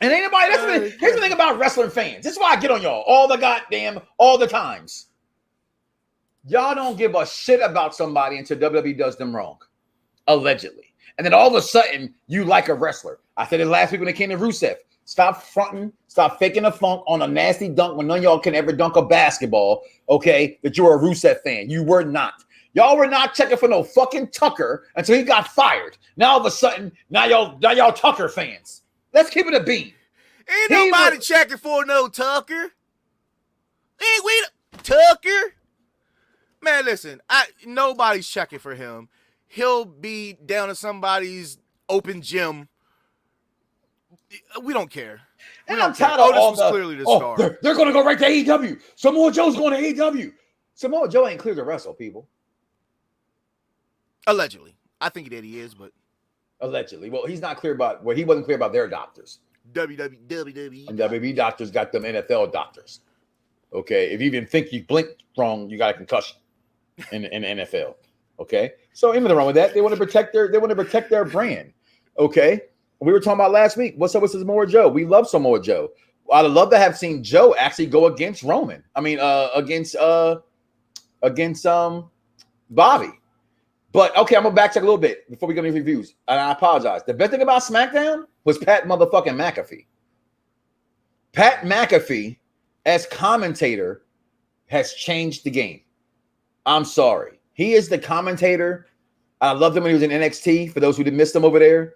And ain't nobody. Here's the thing about wrestling fans. This is why I get on y'all all the times. Y'all don't give a shit about somebody until WWE does them wrong, allegedly. And then all of a sudden, you like a wrestler. I said it last week when it came to Rusev. Stop fronting, stop faking a funk on a nasty dunk when none of y'all can ever dunk a basketball, okay, that you're a Rusev fan. You were not. Y'all were not checking for no fucking Tucker until he got fired. Now all of a sudden, now y'all Tucker fans. Let's keep it a beat. Ain't nobody checking for no Tucker. Ain't we Tucker? Man, listen, nobody's checking for him. He'll be down at somebody's open gym. We don't care. And I'm tired of all the clearly the star. They're going to go right to AEW. Samoa Joe's going to AEW. Samoa Joe ain't clear to wrestle, people. Allegedly. I think that he is, but. Allegedly. Well, he's not clear about, he wasn't clear about their doctors. WWE. And WWE doctors got them NFL doctors. Okay. If you even think you blinked wrong, you got a concussion in the NFL. Okay. So ain't nothing wrong with that. They want to protect their brand. Okay. We were talking about last week. What's up with Samoa Joe? We love Samoa Joe. I'd love to have seen Joe actually go against Roman. I mean, against Bobby. But okay, I'm gonna backtrack a little bit before we go into reviews. And I apologize. The best thing about SmackDown was Pat motherfucking McAfee. Pat McAfee, as commentator, has changed the game. I'm sorry. He is the commentator. I loved him when he was in NXT. For those who didn't miss him over there.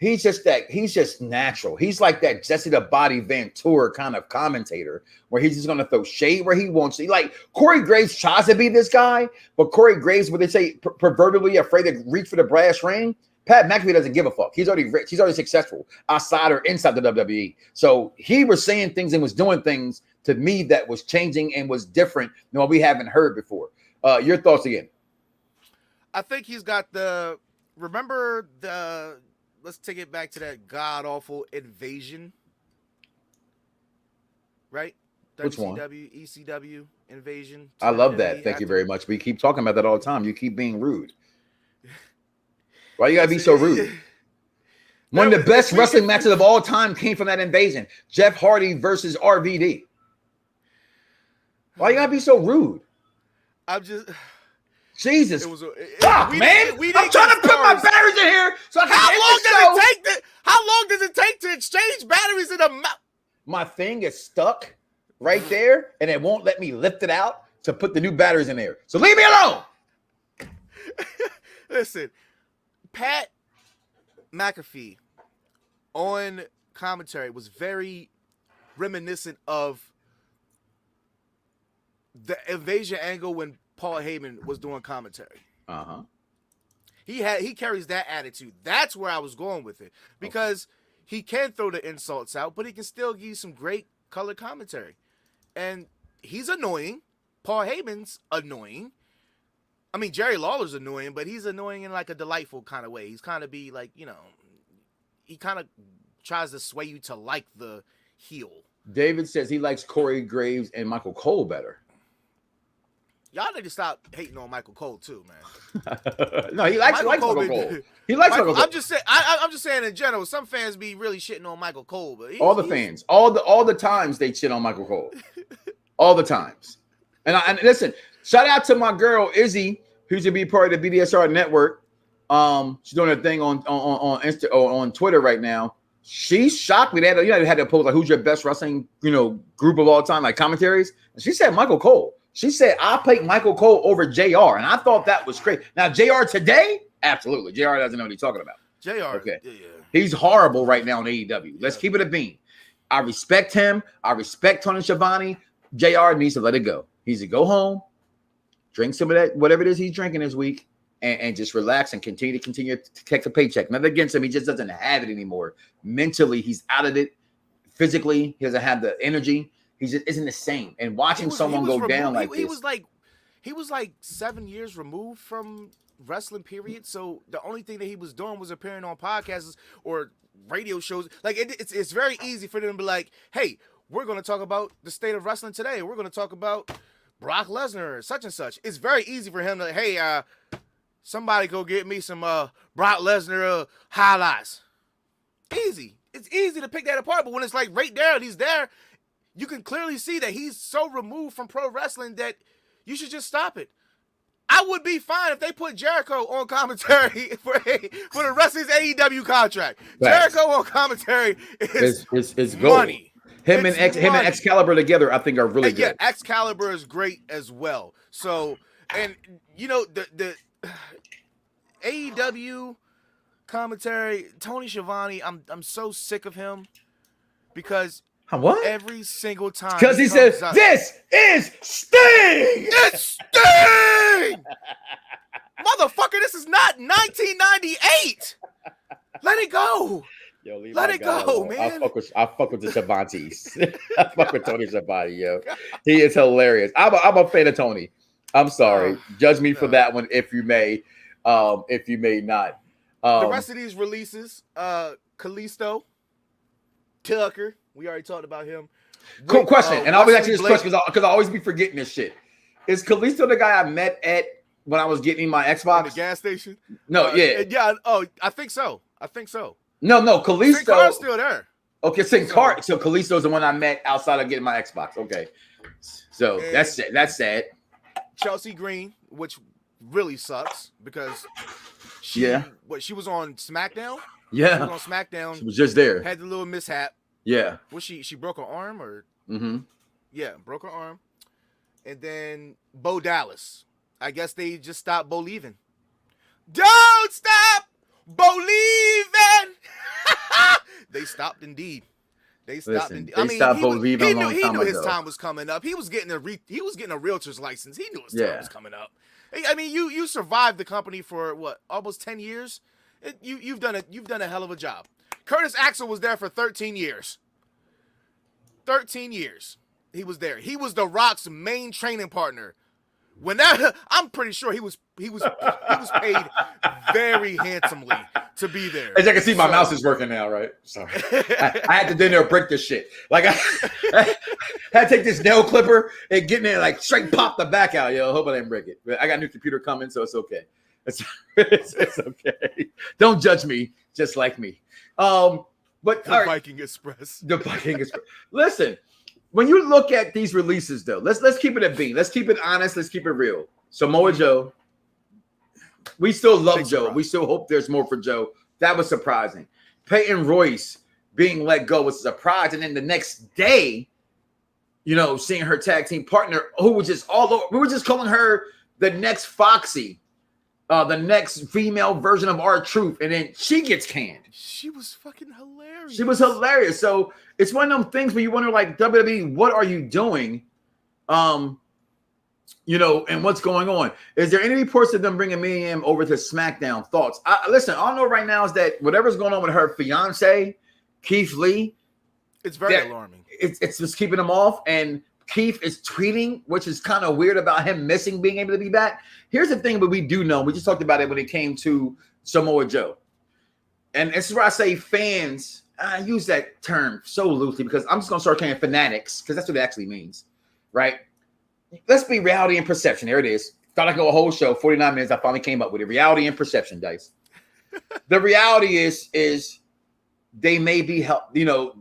He's just natural. He's like that Jesse the Body Ventura kind of commentator where he's just going to throw shade where he wants to. Like Corey Graves tries to be this guy, but Corey Graves, what they say, proverbially afraid to reach for the brass ring. Pat McAfee doesn't give a fuck. He's already rich. He's already successful outside or inside the WWE. So he was saying things and was doing things to me that was changing and was different than what we haven't heard before. Your thoughts again? I think he's got let's take it back to that god-awful Invasion. Right? Which one? ECW Invasion. I love that. Thank you very much. We keep talking about that all the time. You keep being rude. Why you gotta be so rude? One of the best wrestling matches of all time came from that Invasion. Jeff Hardy versus RVD. Why you gotta be so rude? Jesus. Fuck, man. I'm trying to put my batteries in here so I can How long does it take to exchange batteries in a mouth? My thing is stuck right there, and it won't let me lift it out to put the new batteries in there. So leave me alone. Listen, Pat McAfee on commentary was very reminiscent of the Invasion angle when Paul Heyman was doing commentary. Uh-huh. He carries that attitude. That's where I was going with it. Because he can throw the insults out, but he can still give you some great color commentary. And he's annoying. Paul Heyman's annoying. I mean, Jerry Lawler's annoying, but he's annoying in like a delightful kind of way. He's kind of be like, he kind of tries to sway you to like the heel. David says he likes Corey Graves and Michael Cole better. Y'all need to stop hating on Michael Cole too, man. No, he likes Michael Cole. He likes Michael Cole. I'm just saying in general. Some fans be really shitting on Michael Cole, but all the fans, all the times they shit on Michael Cole, all the times. And listen, shout out to my girl Izzy, who's to be part of the BDSR network. She's doing a thing on Twitter right now. She shocked me. They had to post like, who's your best wrestling group of all time, like commentaries. And she said Michael Cole. She said I picked Michael Cole over JR, and I thought that was crazy. Now JR today, absolutely, JR doesn't know what he's talking about. JR, okay, yeah. He's horrible right now in AEW. Let's keep it a bean. I respect him. I respect Tony Schiavone. JR needs to let it go. He needs to go home, drink some of that, whatever it is he's drinking this week, and just relax and continue to take the paycheck. Nothing against him. He just doesn't have it anymore. Mentally, he's out of it. Physically, he doesn't have the energy. He just isn't the same. And watching someone go down like this. He was like 7 years removed from wrestling, period. So the only thing that he was doing was appearing on podcasts or radio shows. Like it's very easy for them to be like, hey, we're going to talk about the state of wrestling today. We're going to talk about Brock Lesnar, such and such. It's very easy for him to, hey, somebody go get me some Brock Lesnar highlights. Easy. It's easy to pick that apart. But when it's like right there and he's there, you can clearly see that he's so removed from pro wrestling that you should just stop it. I would be fine if they put Jericho on commentary for the rest of his AEW contract. Right. Jericho on commentary is money. Him and Excalibur together, I think, are really good. Yeah, Excalibur is great as well. So, and the AEW commentary, Tony Schiavone, I'm so sick of him because every single time because he says this is Sting. It's Sting, motherfucker. This is not 1998. Let it go. Yo, let it go, man. I fuck with the Schiavones. I fuck with Tony Schiavone, yo. He is hilarious. I'm a fan of Tony. I'm sorry. Judge me for that one if you may not. The rest of these releases, Kalisto, Tucker, we already talked about him. Cool question. And I always ask you this question because I always be forgetting this shit. Is Kalisto the guy I met at when I was getting my Xbox? In the gas station? No, yeah. Yeah, I think so. No, Kalisto. Sin Cara's still there. Okay, Sin Cara. So Kalisto's the one I met outside of getting my Xbox. Okay. So that's it. That's sad. Chelsea Green, which really sucks because she was on Smackdown? Yeah. She was on Smackdown. She was just there. Had the little mishap. Yeah. Was she broke her arm or? Mm-hmm. Yeah, broke her arm. And then Bo Dallas. I guess they just stopped believing. Don't stop believing. They stopped indeed. They stopped indeed. They stopped believing he knew his time was coming up. He was getting a realtor's license. He knew his time was coming up. I mean, you survived the company for what, almost 10 years? You've done a hell of a job. Curtis Axel was there for 13 years. 13 years. He was there. He was The Rock's main training partner. I'm pretty sure he was paid very handsomely to be there. As you can see, my mouse is working now, right? Sorry. I had to then break this shit. Like I had to take this nail clipper and get in there, like straight pop the back out. Yo, hope I didn't break it. But I got a new computer coming, so it's okay. It's okay. Don't judge me, just like me. But the Viking Express. The Viking Express. Listen. When you look at these releases, though, let's keep it a bean. Let's keep it honest. Let's keep it real. Samoa Joe, we still love Joe. We still hope there's more for Joe. That was surprising. Peyton Royce being let go was a surprise. And then the next day, seeing her tag team partner, who was just all over. We were just calling her the next Foxy, the next female version of R-Truth. And then she gets canned. She was fucking hilarious. She was hilarious. So it's one of them things where you wonder, like, WWE, what are you doing? And what's going on? Is there any reports of them bringing Miriam over to SmackDown? Thoughts? Listen, all I know right now is that whatever's going on with her fiance, Keith Lee, it's very alarming. It's just keeping them off. And Keith is tweeting, which is kind of weird about him missing being able to be back. Here's the thing, but we do know. We just talked about it when it came to Samoa Joe. And this is where I say fans, I use that term so loosely because I'm just going to start saying fanatics because that's what it actually means, right? Let's be reality and perception. There it is. Thought I could go a whole show, 49 minutes. I finally came up with it. Reality and perception, Dice. The reality is they may be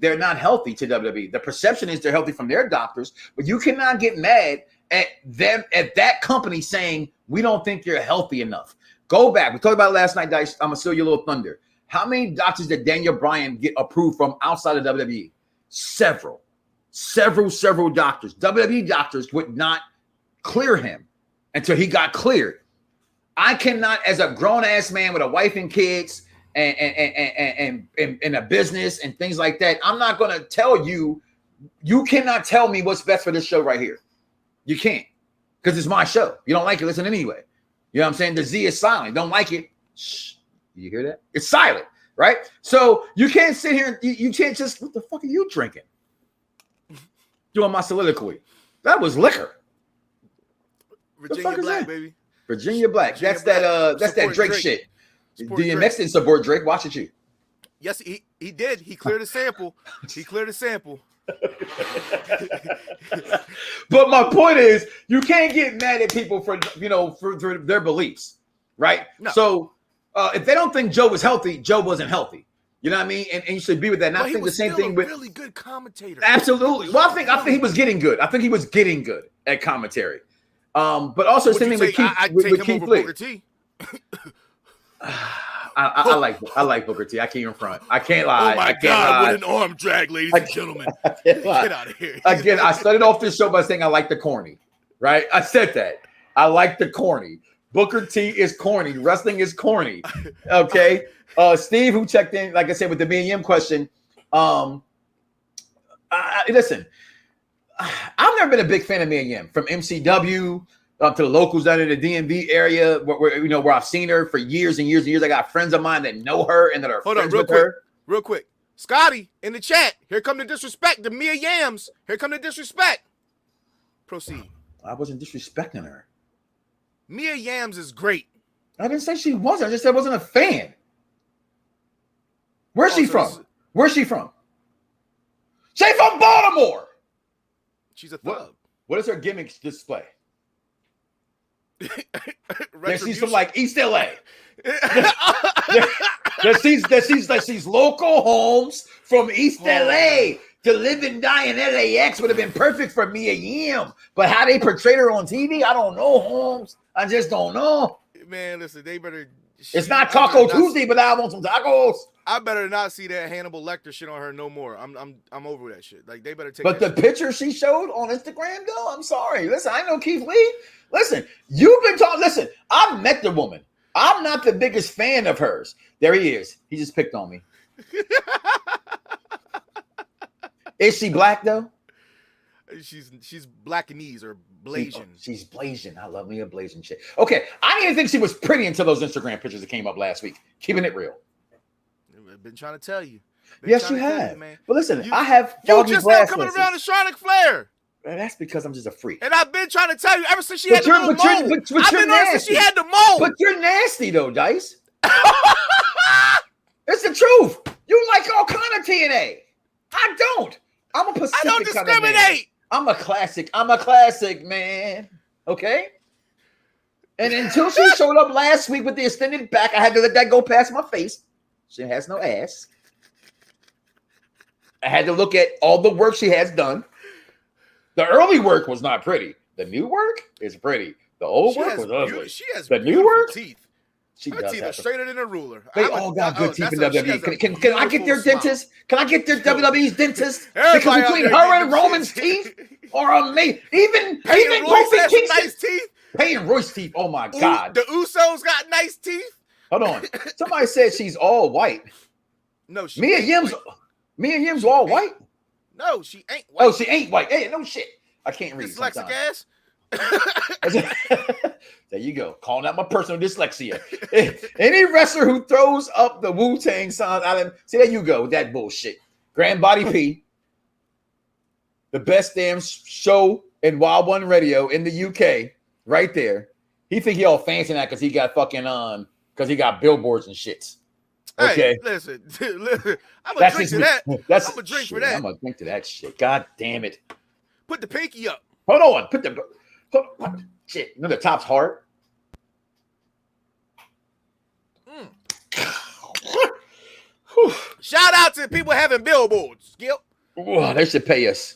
they're not healthy to WWE. The perception is they're healthy from their doctors, but you cannot get mad at them, at that company saying, we don't think you're healthy enough. Go back. We talked about it last night, Dice. I'm going to steal your little thunder. How many doctors did Daniel Bryan get approved from outside of WWE? Several doctors. WWE doctors would not clear him until he got cleared. I cannot, as a grown-ass man with a wife and kids and a business and things like that, I'm not going to tell you, you cannot tell me what's best for this show right here. You can't, because it's my show. You don't like it, listen anyway. You know what I'm saying? The Z is silent. Don't like it. Shh. You hear that? It's silent, right? So you can't sit here and you can't just, what the fuck are you drinking? Doing my soliloquy. That was liquor. Virginia Black, baby. Virginia Black. That's that Drake shit. DMX didn't support Drake. Watch it, you. Yes, he did. He cleared a sample. But my point is, you can't get mad at people for for their beliefs, right? No. So if they don't think Joe was healthy, Joe wasn't healthy. You know what I mean? And you should be with that. And I think the same thing with really good commentator. Absolutely. Well, I think he was getting good. I think he was getting good at commentary. But also the same thing with Keith. With Keith Lee. I like Booker T. I can't even front. I can't lie. Oh my God! What an arm drag, ladies and gentlemen. Get out of here. Again, I started off this show by saying I like the corny. Right? I said that. I like the corny. Booker T is corny. Wrestling is corny. Okay. Steve, who checked in, like I said, with the BM question. Listen, I've never been a big fan of Mia Yim from MCW to the locals down in the DMV area, where I've seen her for years and years and years. I got friends of mine that know her and that are friends with her. Real quick, Scotty in the chat. Here come the disrespect. The Mia Yams. Here come the disrespect. Proceed. I wasn't disrespecting her. Mia Yams is great. I didn't say she wasn't. I just said I wasn't a fan. Where's she from? Where's she from? She's from Baltimore. She's a thug. What is her gimmick display? That she's from like East LA. that she's local homes from East LA. To live and die in LAX would have been perfect for Mia Yim. But how they portrayed her on TV, I don't know, Holmes. I just don't know. Man, listen, they better. It's not Taco Tuesday, but I want some tacos. I better not see that Hannibal Lecter shit on her no more. I'm over that shit. Like, they better take. But the picture she showed on Instagram, though, I'm sorry. Listen, I know Keith Lee. Listen, you've been talking. Listen, I've met the woman. I'm not the biggest fan of hers. There he is. He just picked on me. Is she black though? She's Blackanese or Blasian. She's Blasian. I love me a Blasian shit. Okay, I didn't even think she was pretty until those Instagram pictures that came up last week. Keeping it real. I've been trying to tell you. Yes, you have. But listen, I have. You just now coming around to Charlotte Flair. Man, that's because I'm just a freak. And I've been trying to tell you ever since she had the mole. I've been on since she had the mole. But you're nasty though, Dice. It's the truth. You like all kind of TNA. I don't. I'm a Pacific. I don't discriminate. I'm a classic man. Okay. And until she showed up last week with the extended back, I had to let that go past my face. She has no ass. I had to look at all the work she has done. The early work was not pretty. The new work is pretty. The old work was ugly. She has the new work teeth. Her teeth are straighter than a ruler. They all got good teeth in WWE. Can I get their dentist? Can I get their WWE's dentist? Because between her and Roman's teeth are amazing. Even Royce has some nice teeth. Peyton Royce teeth. Oh my God. The Usos got nice teeth. Hold on. Somebody said she's all white. No, Mia Yim's all white. No, she ain't white. Oh, she ain't white. Hey, no shit. I can't read. Dyslexic ass. There you go. Calling out my personal dyslexia. Any wrestler who throws up the Wu-Tang sign, see, there you go with that bullshit. Granddaddy P. the best damn show in Wild One Radio in the UK, right there. He think he all fancy that because he got fucking because he got billboards and shit. Okay, hey, listen, I'm gonna drink to that. I'm gonna drink for that. I'm gonna drink to that shit. God damn it! Put the pinky up. Hold on, shit. You know the top's hard. Shout out to people having billboards, Gil. Ooh, they should pay us.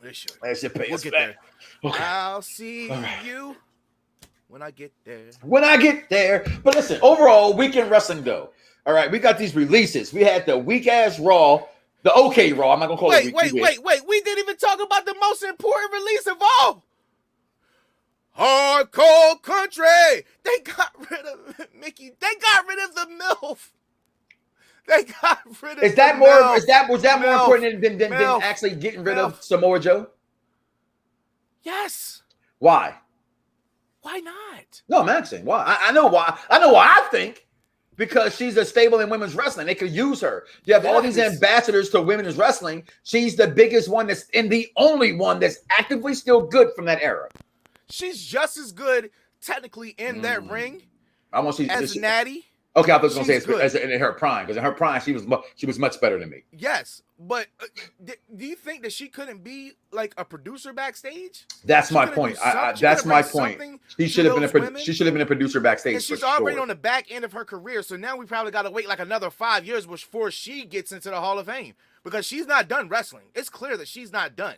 They should. They should pay us get back. there. Okay. I'll see you when I get there. When I get there. But listen, overall, weekend wrestling go. All right, we got these releases. We had the weak ass Raw, the okay Raw. I'm not gonna call it. Wait. We didn't even talk about the most important release of all. Hardcore Country. They got rid of Mickey. They got rid of the MILF. They got rid of. Is that more? MILF. Was that more important than actually getting rid of Samoa Joe? Yes. Why? Why not? No, I'm asking why. I know why. I know why. I think because she's a stable in women's wrestling. They could use her. You have all these ambassadors to women's wrestling. She's the biggest one that's and the only one that's actively still good from that era. She's just as good technically in that ring. I want to see as Natty. Okay, I was going to say as in her prime because in her prime she was much better than me. Yes, but do you think that she couldn't be like a producer backstage? That's my point. That's my point. She should have been a producer backstage. And she's already on the back end of her career, so now we probably got to wait like another 5 years before she gets into the Hall of Fame because she's not done wrestling. It's clear that she's not done.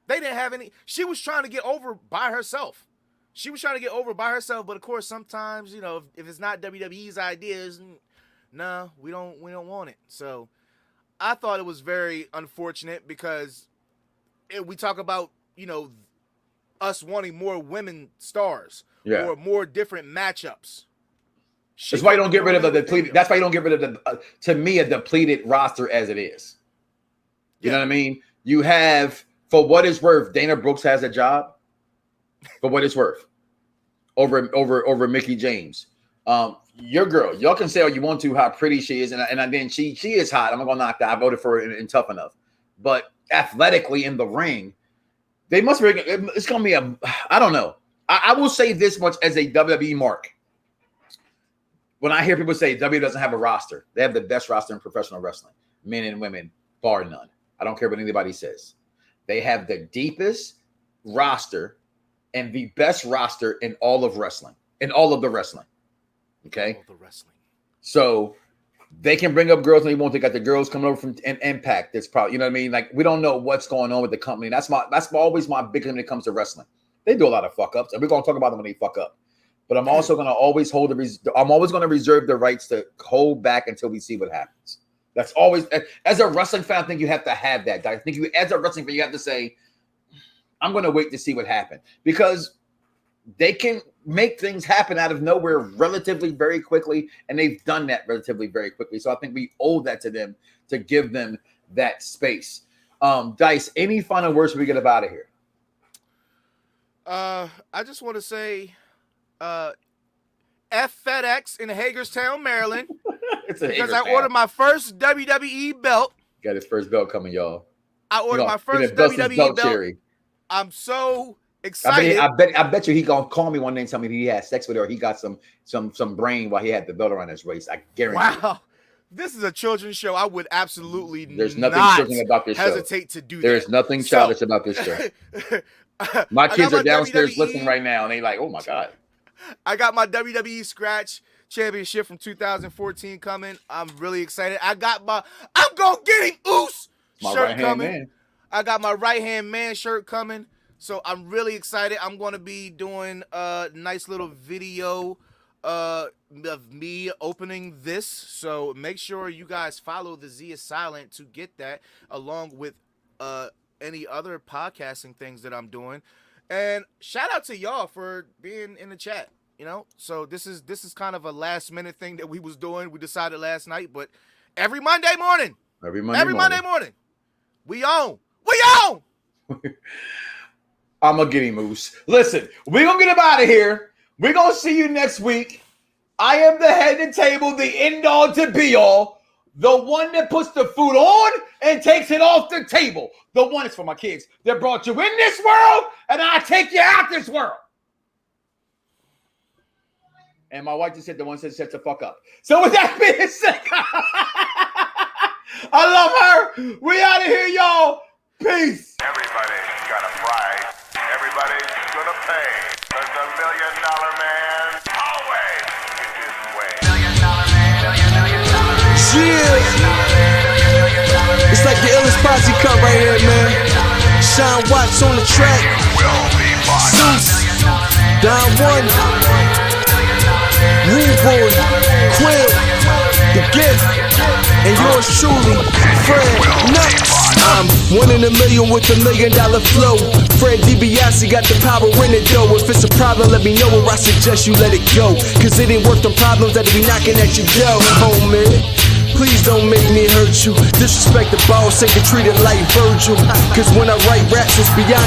They didn't have any. She was trying to get over by herself. But of course, sometimes if it's not WWE's ideas, no, we don't want it. So I thought it was very unfortunate because we talk about us wanting more women stars or more different matchups. That's why you don't get rid of the depleted. That's why you don't get rid of the to me a depleted roster as it is. You know what I mean? You have, for what it's worth, Dana Brooks has a job. For what it's worth, over Mickey James, your girl. Y'all can say all you want to how pretty she is, and then she is hot. I'm not gonna knock that. I voted for her in Tough Enough, but athletically in the ring, they must be. It's gonna be I don't know. I will say this much as a WWE mark. When I hear people say WWE doesn't have a roster, they have the best roster in professional wrestling, men and women, bar none. I don't care what anybody says. They have the deepest roster and the best roster in all of wrestling, in all of the wrestling. Okay. All the wrestling. So they can bring up girls and they won't. They got the girls coming over from Impact. That's probably, you know what I mean? Like, we don't know what's going on with the company. That's always my big thing when it comes to wrestling. They do a lot of fuck ups, and we're gonna talk about them when they fuck up. But I'm also gonna always I'm always gonna reserve the rights to hold back until we see what happens. That's always, as a wrestling fan, I think you have to have that. I think as a wrestling fan, you have to say, I'm going to wait to see what happens, because they can make things happen out of nowhere relatively very quickly, and they've done that relatively very quickly. So I think we owe that to them to give them that space. Dice, any final words before we get up out of here? I just want to say, F FedEx in Hagerstown, Maryland, because I ordered my first WWE belt. Got his first belt coming, y'all. I ordered my first WWE belt. Cherry. I'm so excited. I bet you he gonna call me one day and tell me he had sex with her. He got some brain while he had the belt around his waist. I guarantee. Wow, this is a children's show. I would absolutely There's nothing children's about this show. Hesitate to do that. There's nothing childish about this show. My kids are downstairs listening right now, and they like, oh my god. I got my WWE Scratch Championship from 2014 coming. I'm really excited. I'm gonna get him Oos shirt coming. Man. I got my right-hand man shirt coming, so I'm really excited. I'm going to be doing a nice little video of me opening this, so make sure you guys follow the Z is Silent to get that, along with any other podcasting things that I'm doing. And shout out to y'all for being in the chat, So this is kind of a last-minute thing that we was doing. We decided last night, but every Monday morning, we on. I'm a giddy moose. Listen, we're going to get him out of here. We're going to see you next week. I am the head of the table, the end all to be all, The one that puts the food on and takes it off the table. The one is for my kids that brought you in this world, and I take you out this world. And my wife just said the one said shut the fuck up. So with that being said, I love her. We out of here, y'all. Peace. Everybody's got a price. Everybody's gonna pay. But the $1 million man always gets his way. Yeah. It's like the illest posse cut right here, man. Sean Watts on the track. Zeus, Don One, Rude Boy, Quill, The Gift, and yours truly, Fred Knoxxx. I'm 1 in a million with $1 million flow. Fred DiBiase got the power in it though. If it's a problem, let me know, or I suggest you let it go. Cause it ain't worth the problems that'll be knocking at your door, homie. Please don't make me hurt you. Disrespect the boss, ain't treated like Virgil. Cause when I write raps, it's beyond